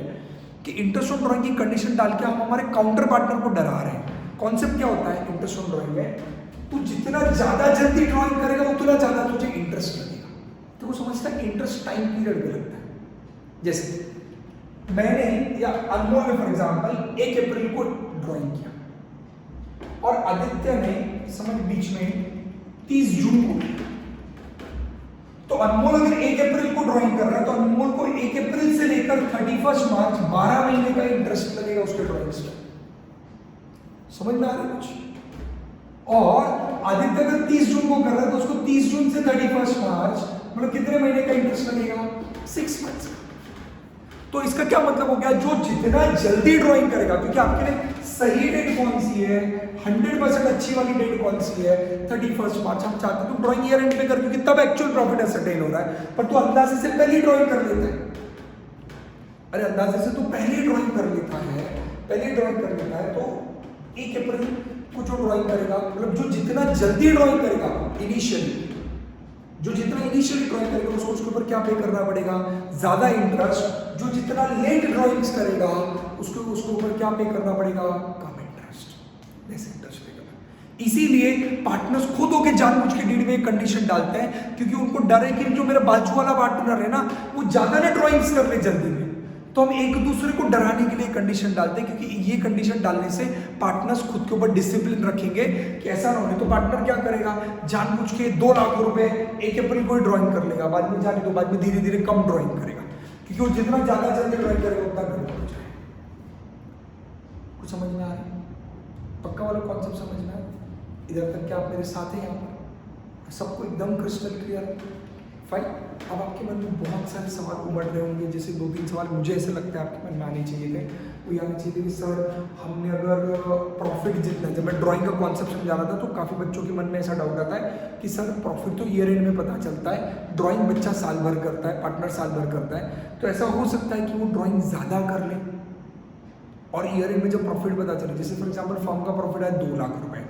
कि इंटरेस्ट ऑन ड्राइंग की कंडीशन डाल के हम हमारे काउंटर पार्टनर को डरा रहे हैं। कॉन्सेप्ट क्या होता है इंटरेस्ट ऑन ड्राइंग में? तू जितना ज्यादा जल्दी ड्राइंग करेगा उतना ज्यादा तुझे इंटरेस्ट लगेगा। तो वो समझता है इंटरेस्ट टाइम पीरियड में लगता है। जैसे मैंने या अनमोल ने फॉर एग्जाम्पल 1 अप्रैल को ड्राइंग किया और आदित्य ने समझ बीच में 30 जून को किया। तो अनमोल अगर 1 अप्रैल को ड्राइंग कर रहा है तो अनमोल को 1 अप्रैल से लेकर 31 मार्च 12 महीने का इंटरेस्ट लगेगा उसके ड्राइंग्स में। समझ में आ रहा है कुछ? और आदित्य अगर 30 जून को कर रहा है तो उसको 30 जून से 31 मार्च मतलब कितने महीने का इंटरेस्ट लगेगा? 6 मंथ्स का। तो इसका क्या मतलब हो गया? जो जितना जल्दी ड्राइंग करेगा, क्योंकि आपके लिए सही डेट कौन सी है, 100% अच्छी वाली डेट कौन सी है, 31 मार्च। हम चाहते हैं तुम ड्राइंग ईयर एंड पे कर, क्योंकि तब एक्चुअल प्रॉफिट असरटेन हो रहा है, पर तू अंदाजे से पहले ड्राइंग कर लेता है। अरे अंदाजे से तू पहले ड्राइंग कर लेता है, तो 1 अप्रैल को जो ड्राइंग करेगा, मतलब जो जितना जल्दी ड्राइंग करेगा इनिशियली, जो जितना इनिशियली ड्राइंग करेगा उसको उसके ऊपर क्या पे करना पड़ेगा? ज्यादा इंटरेस्ट। जो जितना लेट ड्राइंग्स करेगा उसको उसके ऊपर क्या पे करना पड़ेगा? कम इंटरेस्ट, लेस इंटरेस्ट पे करना। इसीलिए पार्टनर्स खुद होके जानबूझ के डीड में एक कंडीशन डालते हैं, क्योंकि उनको डर है कि जो मेरा बाजू वाला पार्टनर है ना वो ज्यादा ना ड्राइंग्स कर ले जल्दी में, तो हम एक दूसरे को डराने के लिए कंडीशन डालते हैं, क्योंकि ये कंडीशन डालने से पार्टनर्स खुद के ऊपर डिसिप्लिन रखेंगे कि ऐसा ना होने। तो पार्टनर क्या करेगा? जानबूझ के 2 लाख रुपए 1 अप्रैल को ही ड्राइंग कर लेगा, बाद में जाने तो बाद में धीरे धीरे कम ड्राइंग करेगा, क्योंकि वो जितना ज्यादा जल्दी ड्राइंग करेगा उतना गड़बड़ हो जाएगा। कुछ समझ में आ रहा है? पक्का वाला कॉन्सेप्ट समझ में आया? इधर तक क्या आप मेरे साथ हैं? यहाँ पर सबको एकदम क्रिस्टल क्लियर? फाइन। अब आपके मन में बहुत सारे सवाल उमड़ रहे होंगे, जैसे 2-3 सवाल मुझे ऐसे लगता है आपके मन में आने चाहिए थे। वो आने चाहिए थे कि सर हमने अगर प्रॉफिट जितना, जब मैं ड्राइंग का कॉन्सेप्ट समझा रहा था तो काफ़ी बच्चों के मन में ऐसा डाउट आता है कि सर प्रॉफिट तो ईयर एंड में पता चलता है, ड्राइंग बच्चा साल भर करता है, पार्टनर साल भर करता है, तो ऐसा हो सकता है कि वो ड्राइंग ज़्यादा कर ले और ईयर एंड में जब प्रॉफिट पता चले, जैसे फॉर एग्जाम्पल फर्म का प्रॉफिट है 2 लाख रुपए,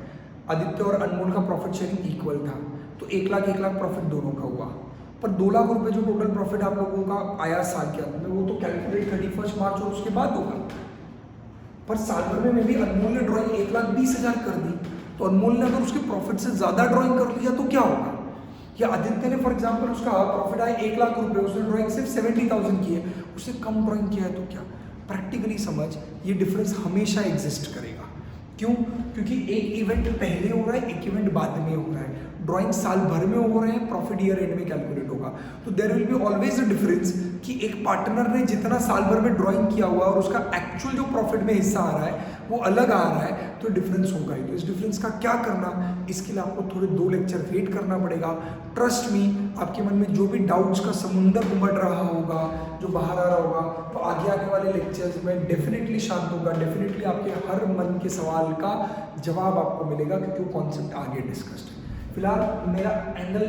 आदित्य और अनमोल का प्रॉफिट शेयरिंग इक्वल था, तो 1 लाख प्रॉफिट दोनों का हुआ। पर 2 लाख रुपए जो टोटल प्रॉफिट आप लोगों का आया साल के अंत में, वो तो कैलकुलेट 31 मार्च और उसके बाद होगा। पर साल भर में भी अनमोल ने ड्राइंग 1,20,000 कर दी, तो अनमोल ने अगर उसके प्रॉफिट से ज्यादा ड्राइंग कर लिया तो क्या होगा? या आदित्य ने फॉर एग्जाम्पल उसका प्रॉफिट आया 1 लाख रुपए, उसने ड्राइंग सिर्फ 70,000 की है, उससे कम ड्राइंग किया है तो क्या? प्रैक्टिकली समझ, ये डिफरेंस हमेशा एग्जिस्ट करेगा। क्यों? क्योंकि एक इवेंट पहले हो रहा है, एक इवेंट बाद में हो रहा है। ड्राइंग साल भर में हो रहे हैं, प्रॉफिट ईयर एंड में कैलकुलेट होगा, तो there will be always a difference कि एक पार्टनर ने जितना साल भर में ड्राइंग किया हुआ है और उसका एक्चुअल जो प्रॉफिट में हिस्सा आ रहा है वो अलग आ रहा है, तो डिफरेंस होगा ही। तो इस डिफरेंस का क्या करना, इसके लिए आपको थोड़े 2 लेक्चर वेट करना पड़ेगा। ट्रस्ट मी, आपके मन में जो भी डाउट्स का समुंदर उमड़ रहा होगा, जो बाहर आ रहा होगा, तो आगे आने वाले लेक्चर्स में डेफिनेटली शांत होगा, डेफिनेटली आपके हर मन के सवाल का जवाब आपको मिलेगा, क्योंकि वो कॉन्सेप्ट आगे डिस्कस्ड है। फिलहाल मेरा एंगल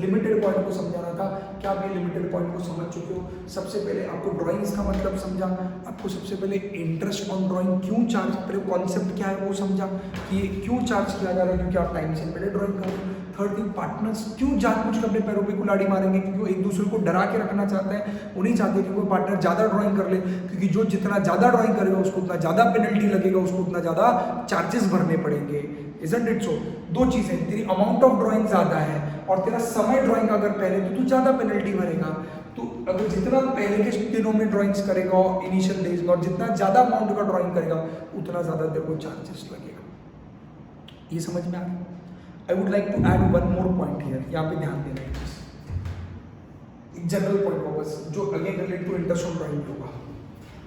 लिमिटेड पॉइंट को समझाना था। क्या आप ये लिमिटेड पॉइंट को समझ चुके हो? सबसे पहले आपको ड्राइंग्स का मतलब समझा, आपको सबसे पहले इंटरेस्ट ऑन ड्राइंग क्यों चार्ज, पहले कॉन्सेप्ट क्या है वो समझा कि ये क्यों चार्ज किया जा रहा है, क्योंकि आप टाइम से पहले ड्राइंग कर रहे हो। थर्ड थिंग, पार्टनर्स क्यों जानबूझ कर अपने पैरों पे कुल्हाड़ी मारेंगे, क्योंकि वो एक दूसरे को डरा के रखना चाहते हैं। वो नहीं चाहते कि कोई पार्टनर ज़्यादा ड्राइंग कर ले, क्योंकि जो जितना ज़्यादा ड्राइंग करेगा उसको उतना ज़्यादा पेनल्टी लगेगा, उसको उतना ज़्यादा चार्जेस भरने पड़ेंगे। Isn't it so? 2 चीज़ें, तेरी अमाउंट ऑफ ड्राइंग ज़्यादा है और तेरा समय ड्राइंग अगर पहले, तो तू ज़्यादा पेनल्टी भरेगा। तो अगर जितना पहले के दिनों में ड्राइंग्स करेगा इनिशियल डेज में, और जितना ज़्यादा अमाउंट का ड्राइंग करेगा उतना ज़्यादा तेरे को चार्जेस लगेगा। ये समझ में आ गया? I would like to add one more point here, यहाँ पे ध्यान देना है, एक जनरल पॉइंट वापस, जो again relate to interest on drawing होगा।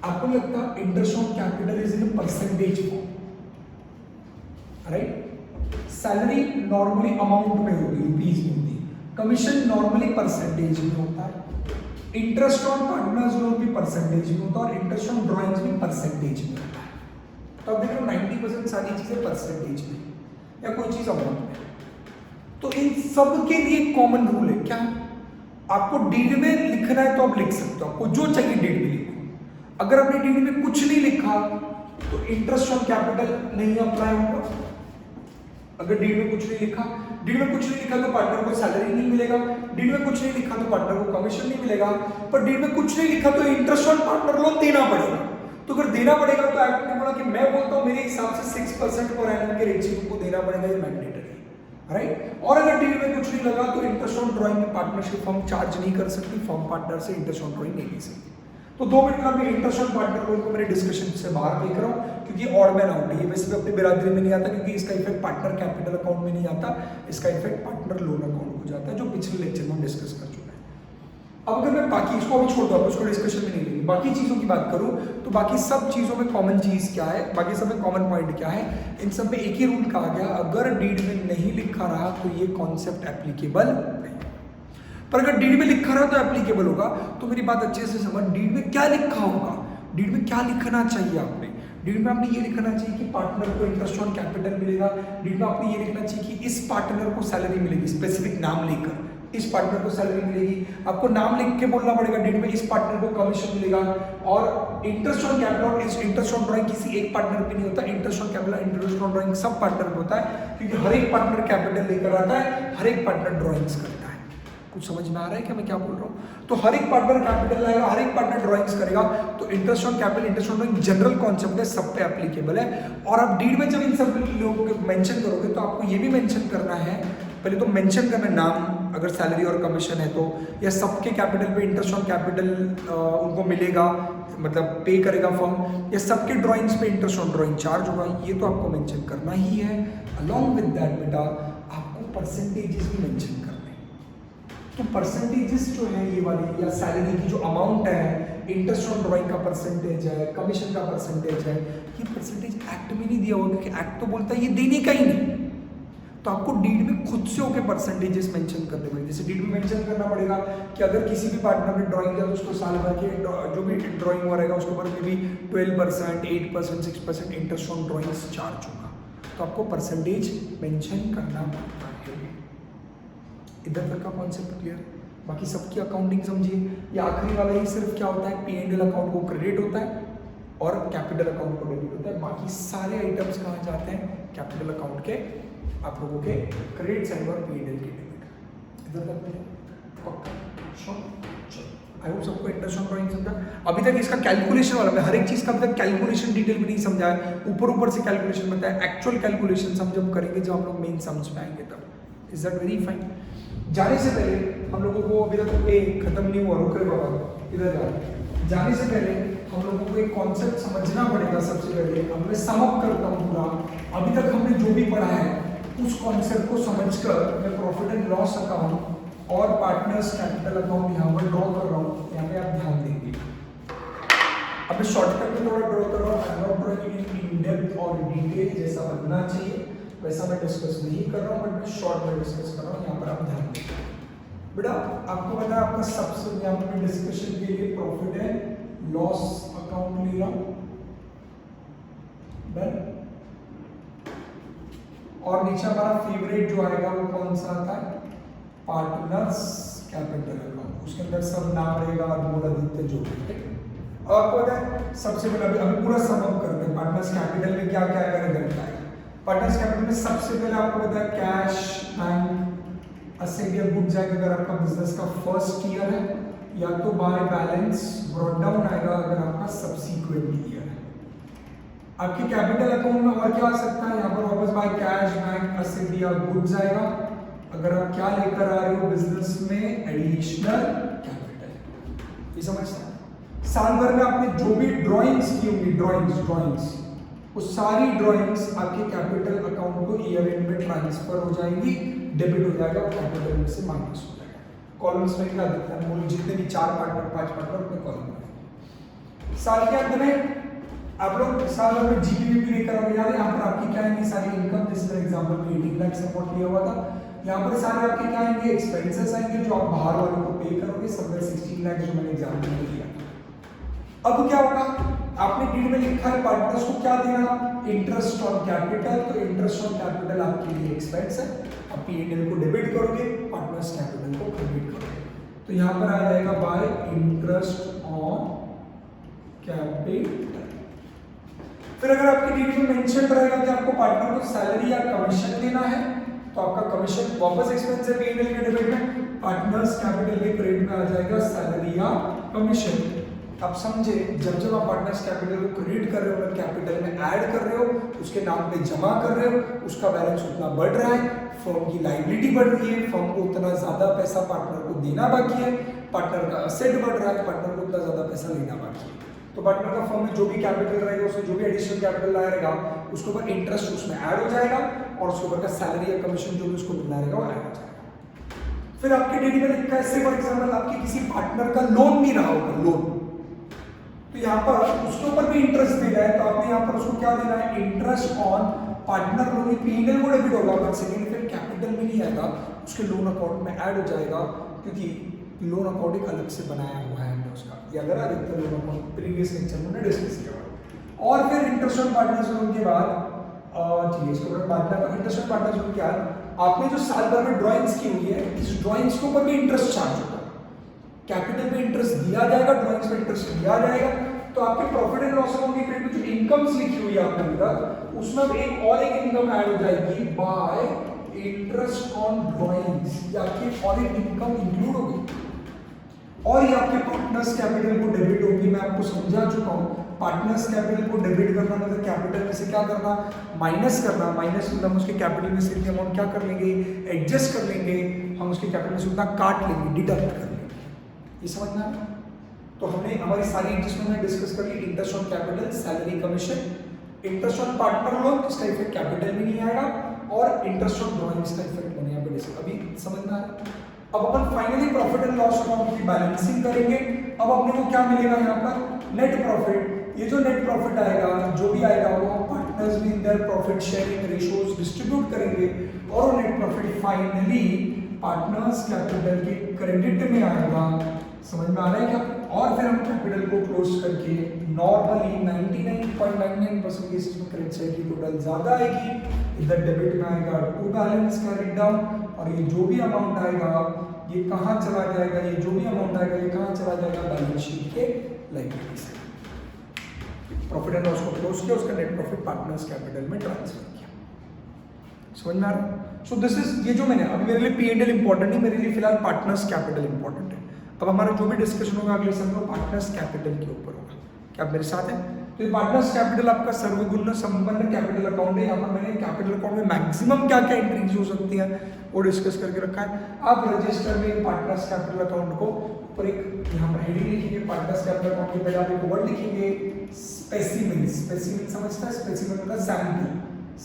आपको लगता है interest on capital is in percentage form, right? Salary normally amount में होगी, रुपीज में होती है, कमीशन नॉर्मली परसेंटेज में होता है, इंटरेस्ट ऑन पार्टनर्स लोन भी परसेंटेज में होता है, और इंटरेस्ट ऑन ड्राइंग्स भी परसेंटेज में होता है। तो अब देखो 90% सारी चीजें परसेंटेज में या कोई चीज अमाउंट में। तो इन सब के लिए कॉमन रूल है क्या? आपको डीड में लिखना है तो आप लिख सकते हो, आपको जो चाहिए डीड में लिखो। अगर आपने डीड में कुछ नहीं लिखा तो इंटरेस्ट ऑन कैपिटल नहीं अप्लाई होगा। अगर डीड में कुछ नहीं लिखा, डीड में कुछ नहीं लिखा तो पार्टनर को सैलरी नहीं मिलेगा, डीड में कुछ नहीं लिखा तो पार्टनर को कमीशन नहीं मिलेगा, पर डीड में कुछ नहीं लिखा तो इंटरेस्ट ऑन पार्टनर लोन देना पड़ेगा। तो अगर देना पड़ेगा तो एक्ट ने बोला कि मैं बोलता हूं मेरे हिसाब से 6% पर एनम के रेट से को देना पड़ेगा, ये मैंडेटरी, राइट? और अगर डीड में कुछ नहीं लगा तो इंटरेस्ट ऑन ड्राइंग में पार्टनरशिप फर्म चार्ज नहीं कर सकती, फर्म पार्टनर से इंटरेस्ट ऑन ड्राइंग नहीं ले सकती। तो 2 मिनट में इंटरेस्ट ऑन पार्टनर लोन को मेरे डिस्कशन से बाहर देख रहा हूँ, क्योंकि ऑड मैन आउट है, ये वैसे भी अपनी बिरादरी में नहीं आता, क्योंकि इसका इफेक्ट पार्टनर कैपिटल अकाउंट में नहीं आता, इसका इफेक्ट पार्टनर लोन अकाउंट को जाता है, जो पिछले लेक्चर में हम डिस्कस कर चुके हैं। अब अगर मैं बाकी इसको अभी छोड़ दूँ, उसको डिस्कशन में नहीं लेंगे, बाकी चीज़ों की बात करूँ तो बाकी सब चीज़ों में कॉमन चीज़ क्या है, बाकी सब में कॉमन पॉइंट क्या है, इन सब में एक ही रूल कहा गया, अगर डीड में नहीं लिखा रहा तो ये कॉन्सेप्ट एप्लीकेबल नहीं, पर अगर डीड में लिखा रहा तो एप्लीकेबल होगा। तो मेरी बात अच्छे से समझ, डीड में क्या लिखा होगा, डीड में क्या लिखना चाहिए आपने? डीड में आपने ये लिखना चाहिए कि पार्टनर को इंटरेस्ट ऑन कैपिटल मिलेगा, डीड में आपने ये लिखना चाहिए कि इस पार्टनर को सैलरी मिलेगी, स्पेसिफिक नाम लेकर इस पार्टनर को सैलरी मिलेगी, आपको नाम लिख के बोलना पड़ेगा डीड में, इस पार्टनर को कमीशन मिलेगा। और इंटरेस्ट ऑन कैपिटल, इस इंटरेस्ट ऑन ड्राइंग किसी एक पार्टनर पे नहीं होता, interest on capital interest on drawing sub partner पे होता है, क्योंकि हर एक पार्टनर कैपिटल लेकर आता है, हर एक पार्टनर ड्राइंग्स करता है। कुछ समझ में आ रहा है क्या मैं क्या बोल रहा हूँ? तो हर एक पार्टनर कैपिटल लाएगा, हर एक पार्टनर ड्राइंग्स करेगा, तो interest on capital interest on drawing general concept है, सब पे एप्लीकेबल है। और आप डीड में जब इन सब लोगों को मेंशन करोगे तो आपको ये भी मेंशन करना है, पहले तो मेंशन करना नाम, अगर सैलरी और कमीशन है तो, या सबके कैपिटल पे इंटरेस्ट ऑन कैपिटल उनको मिलेगा, मतलब पे करेगा फर्म, या सबके ड्राइंग्स पे इंटरेस्ट ऑन ड्राइंग चार्ज होगा, ये तो आपको मेंशन करना ही है। अलॉन्ग विद दैट बेटा आपको परसेंटेजेस भी मेंशन करना है। तो परसेंटेजेस जो है ये वाली, या सैलरी की जो अमाउंट है, इंटरेस्ट ऑन ड्राइंग का परसेंटेज है, कमीशन का परसेंटेज है, ये परसेंटेज एक्ट में नहीं दिया हुआ, क्योंकि एक्ट तो बोलता है ये देने का ही नहीं। तो आपको डीड में खुद से होकर परसेंटेजेस मेंशन करने पड़ेंगे। जैसे डीड में मेंशन करना पड़ेगा कि अगर किसी भी पार्टनर ने ड्राइंग किया तो उसको साल भर के जो भी ड्राइंग हुआ रहेगा उसके ऊपर में भी 12%, 8%, 6% इंटरेस्ट ऑन ड्राइंग्स चार्ज होगा। तो आपको परसेंटेज मेंशन करना पड़ता है। इधर तक का कॉन्सेप्ट क्लियर? बाकी सबकी अकाउंटिंग समझिए। ये आखिरी वाला ही सिर्फ क्या होता है, P&L अकाउंट को क्रेडिट होता है और कैपिटल अकाउंट को डेबिट होता है। बाकी सारे आइटम्स कहाँ जाते हैं, कैपिटल अकाउंट के आप लोगों के क्रेडिट साइड और P&L के डेबिट। इधर तक पक्का? आई होप सबको इंटरेस्ट ऑन ड्राइंग समझा। अभी तक इसका कैलकुलेशन वाला, मैं हर एक चीज़ का अभी तक कैलकुलेशन डिटेल में नहीं समझाया, ऊपर से कैलकुलेशन बताया। एक्चुअल कैलकुलेशन हम जब करेंगे, जब हम लोग मेन सम्स में आएंगे तब। Is that very fine? जाने से पहले हम लोगों को, अभी तक ए खत्म नहीं हुआ, रुक रहे बाबा, इधर जाने से पहले हम लोगों को एक कॉन्सेप्ट समझना पड़ेगा। सबसे पहले अब मैं सम अप करता हूँ पूरा। अभी तक हमने जो भी पढ़ा है उस कॉन्सेप्ट को समझकर मैं प्रॉफिट एंड लॉस अकाउंट और पार्टनर्स कैपिटल अकाउंट यहाँ पर ड्रॉ कर रहा हूँ, यहाँ पे आप ध्यान देंगे। अब मैं शॉर्टकट में थोड़ा ड्रॉ कर रहा हूँ, I am not drawing in depth और डिटेल जैसा बनना चाहिए वैसा मैं डिस्कस नहीं कर रहा हूँ, बट मैं शॉर्ट में डिस्कस कर रहा हूँ। यहाँ पर आप ध्यान देंगे बेटा, आपको पता है आपका सबसे यहाँ पर डिस्कशन के लिए प्रॉफिट है लॉस अकाउंट ले रहा हूँ, डन। और नीचे हमारा फेवरेट जो आएगा वो कौन सा आता है, पार्टनर्स कैपिटल अकाउंट, उसके अंदर सब नाम रहेगा अनमोल आदित्य जो भी है। अब आपको पता है सबसे पहले अभी पूरा सम अप करते हैं, पार्टनर्स कैपिटल में क्या क्या आएगा, रिजल्ट आएगा। पार्टनर्स कैपिटल में सबसे पहले आपको पता है कैश, बैंक, असेट या गुड जाएगा अगर आपका बिजनेस का फर्स्ट ईयर है, या तो बाय बैलेंस ब्रॉट डाउन आएगा अगर आपका सब्सीक्वेंट ईयर है। आपके कैपिटल अकाउंट में और क्या आ सकता है, यहाँ पर वापस बाय कैश, बैंक, असेट या गुड्स आएगा अगर आप क्या लेकर आ रहे हो बिजनेस में, एडिशनल कैपिटल। ये समझते हैं। साल भर में आपने जो भी ड्राइंग्स की होंगी, ड्राइंग्स वो सारी ड्राइंग्स आपके कैपिटल अकाउंट को ईयर एंड में ट्रांसफर हो जाएंगी, डेबिट हो जाएगा और कैपिटल में से माइनस हो जाएगा। कॉलम्स में क्या दिखता है, मूल जितने भी 4 पार्टनर 5 पार्टनर अपने कॉलम में। साल के अंत में आप लोग साल भर में जीपीवी लेकर आओगे, यार यहाँ पर आपकी क्या आएंगी सारी इनकम, जैसे फॉर एग्जांपल में 18 लाख सपोर्ट लिया हुआ था, यहाँ पर सारे आपके क्या आएंगे, एक्सपेंसेस आएंगे जो आप बाहर वालों को पे करोगे, समवेयर 16 लाख जो मैंने एग्जांपल में लिया। अब क्या होगा, आपने डीड में लिखा है पार्टनर्स को क्या देना, इंटरेस्ट ऑन कैपिटल, तो इंटरेस्ट ऑन कैपिटल आपके लिए एक्सपेंस है, आप पीएनएल को डेबिट करोगे, पार्टनर्स कैपिटल को क्रेडिट करोगे, तो यहाँ पर आ जाएगा बाय इंटरेस्ट ऑन कैपिटल। फिर अगर आपके डीड में मेंशन रहेगा कि आपको पार्टनर को सैलरी या कमीशन देना है, तो आपका कमीशन वापस एक्सपेंस है पीएनएल के डेबिट में, पार्टनर्स कैपिटल के क्रेडिट में आ जाएगा सैलरी या कमीशन। आप समझे, जब आप पार्टनर्स कैपिटल को क्रेडिट कर रहे हो, कैपिटल में ऐड कर रहे हो, उसके नाम पे जमा कर रहे हो, उसका बैलेंस उतना बढ़ रहा है, फर्म की लायबिलिटी बढ़ रही है, फर्म को उतना ज्यादा पैसा पार्टनर को देना बाकी है, पार्टनर का असेट बढ़ रहा है, पार्टनर को उतना ज्यादा पैसा लेना बाकी है। तो पार्टनर का फर्म में जो भी कैपिटल रहेगा, उसमें जो भी एडिशनल कैपिटल लाया रहेगा, उसके ऊपर इंटरेस्ट उसमें ऐड हो जाएगा और उसके ऊपर का सैलरी या कमीशन जो भी उसको मिलना रहेगा वो ऐड हो जाएगा। फिर आपके डीडी में लिखा है, जैसे फॉर एग्जांपल आपके किसी पार्टनर का लोन भी रहा होगा, लोन, तो यहाँ पर उसके ऊपर भी इंटरेस्ट देना है, तो आपने यहाँ पर उसको क्या देना है, interest on partner loan, PNL को डेबिट होगा बट सेकंड इफेक्ट कैपिटल में नहीं आएगा, उसके लोन अकाउंट में ऐड हो जाएगा, क्योंकि लोन अकाउंट एक अलग से बनाया हुआ है उसका, ये अगर अधिकतर लोन अकाउंट प्रीवियस लेक्चर में डिस्कस किया। और फिर इंटरेस्ट ऑन पार्टनर्स लोन के बाद ठीक है, इसके ऊपर partner interest on partners loan के बाद आपने जो साल भर में ड्राइंग्स की हुई है, इस ड्राइंग्स के ऊपर भी इंटरेस्ट चार्ज होगा, कैपिटल में इंटरेस्ट दिया जाएगा, ड्राइंग्स में इंटरेस्ट दिया जाएगा, तो आपके प्रॉफिट एंड लॉस अकाउंट की क्रेडिट में जो इनकम्स लिखी हुई है आपके अंदर, उसमें एक और एक इनकम ऐड हो जाएगी बाय इंटरेस्ट ऑन ड्राइंग्स, या आपकी और एक इनकम इंक्लूड होगी और ये आपके पार्टनर्स कैपिटल को डेबिट होगी। मैं आपको समझा चुका हूँ, पार्टनर्स कैपिटल को डेबिट करना मतलब कैपिटल में से क्या करना, माइनस करना, माइनस मतलब हम उसके कैपिटल में से इतनी अमाउंट क्या कर लेंगे, एडजस्ट कर लेंगे, हम उसके कैपिटल में से उतना काट लेंगे, डिडक्ट कर लेंगे। ये समझना है? तो हमने हमारी सारी एडजस्टमेंट में डिस्कस कर ली, interest on capital, salary, commission, interest on partner loan, इसका इफेक्ट कैपिटल में नहीं आएगा, और इंटरेस्ट ऑन ड्राइंग्स का इफेक्ट मैंने यहाँ पे डिस्कस, अभी समझना है। अब अपन finally profit and loss account की बैलेंसिंग करेंगे। अब अपने को क्या मिलेगा यहाँ पर, नेट प्रॉफिट। ये जो नेट प्रॉफिट आएगा, जो भी आएगा वो पार्टनर्स भी in their profit sharing ratios distribute करेंगे, और net profit finally partners capital के क्रेडिट में आएगा। समझ में आ रहा है क्या? और फिर हम कैपिटल को क्लोज करके नॉर्मली 99.99% केसेस में क्रेडिट साइड की टोटल ज्यादा आएगी, इधर डेबिट में आएगा टू बैलेंस कैरिड डाउन, और ये जो भी अमाउंट आएगा ये कहाँ चला जाएगा, ये जो भी अमाउंट आएगा ये कहाँ चला जाएगा, बैलेंस शीट के लायबिलिटी से। प्रॉफिट एंड लॉस को क्लोज किया, उसका नेट प्रॉफिट पार्टनर्स कैपिटल में ट्रांसफर किया। समझ में आ रहा है? सो दिस इज, ये जो मैंने अभी मेरे लिए पीएनएल इंपॉर्टेंट है, मेरे लिए फिलहाल पार्टनर्स कैपिटल इंपॉर्टेंट है। अब हमारा जो भी डिस्कशन होगा अगले समय में पार्टनर्स कैपिटल के ऊपर होगा। क्या आप मेरे साथ हैं? तो ये पार्टनर्स कैपिटल आपका सर्वगुण संपन्न कैपिटल अकाउंट है। यहाँ पर मैंने कैपिटल अकाउंट में मैक्सिमम क्या क्या एंट्रीज हो सकती हैं वो डिस्कस करके रखा है। आप रजिस्टर में पार्टनर्स कैपिटल अकाउंट को ऊपर एक यहाँ पर हेडिंग लिखेंगे, पार्टनर्स कैपिटल अकाउंट के पहले आप एक वर्ड लिखेंगे स्पेसिमेन। स्पेसिमेन समझता है? स्पेसिमेन मतलब sample,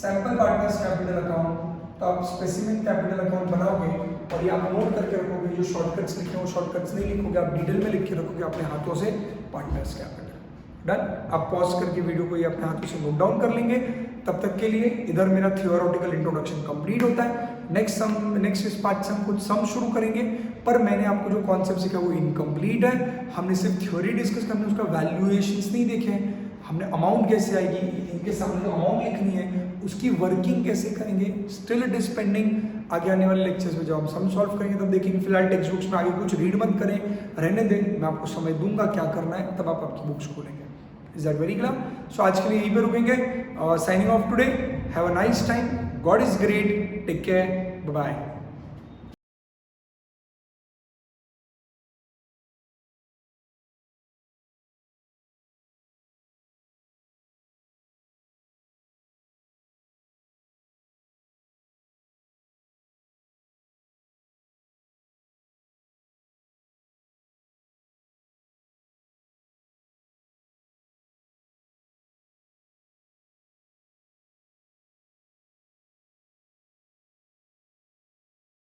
sample partners capital account. तो आप स्पेसिमेन कैपिटल अकाउंट बनाओगे और ये आप नोट करके रखोगे, जो शॉर्टकट्स लिखे हो शॉर्टकट्स नहीं लिखोगे, आप डिटेल में लिख के रखोगे अपने हाथों से पार्टनर्स कैपिटल। डन। आप पॉज करके वीडियो को ये अपने हाथों से नोट डाउन कर लेंगे। तब तक के लिए इधर मेरा थियोरेटिकल इंट्रोडक्शन कंप्लीट होता है। नेक्स्ट इस पार्ट से हम कुछ सम शुरू करेंगे, पर मैंने आपको जो कॉन्सेप्ट सीखा वो इनकम्प्लीट है। हमने सिर्फ थ्योरी डिस्कस करनी, उसका वैल्यूएशंस नहीं देखे हैं। हमने अमाउंट कैसे आएगी, इनके सामने जो अमाउंट लिखनी है उसकी वर्किंग कैसे करेंगे, स्टिल इट इज पेंडिंग। आगे आने वाले लेक्चर्स में जब हम सम सॉल्व करेंगे तब देखेंगे। फिलहाल टेक्स्ट बुक्स में आगे कुछ रीड मत करें, रहने दें, मैं आपको समय दूंगा क्या करना है, तब आप आपकी बुक्स खोलेंगे। Is that very clear? So आज के लिए यहीं पे रुकेंगे। Signing off today, have a nice time, God is great, take care, bye bye.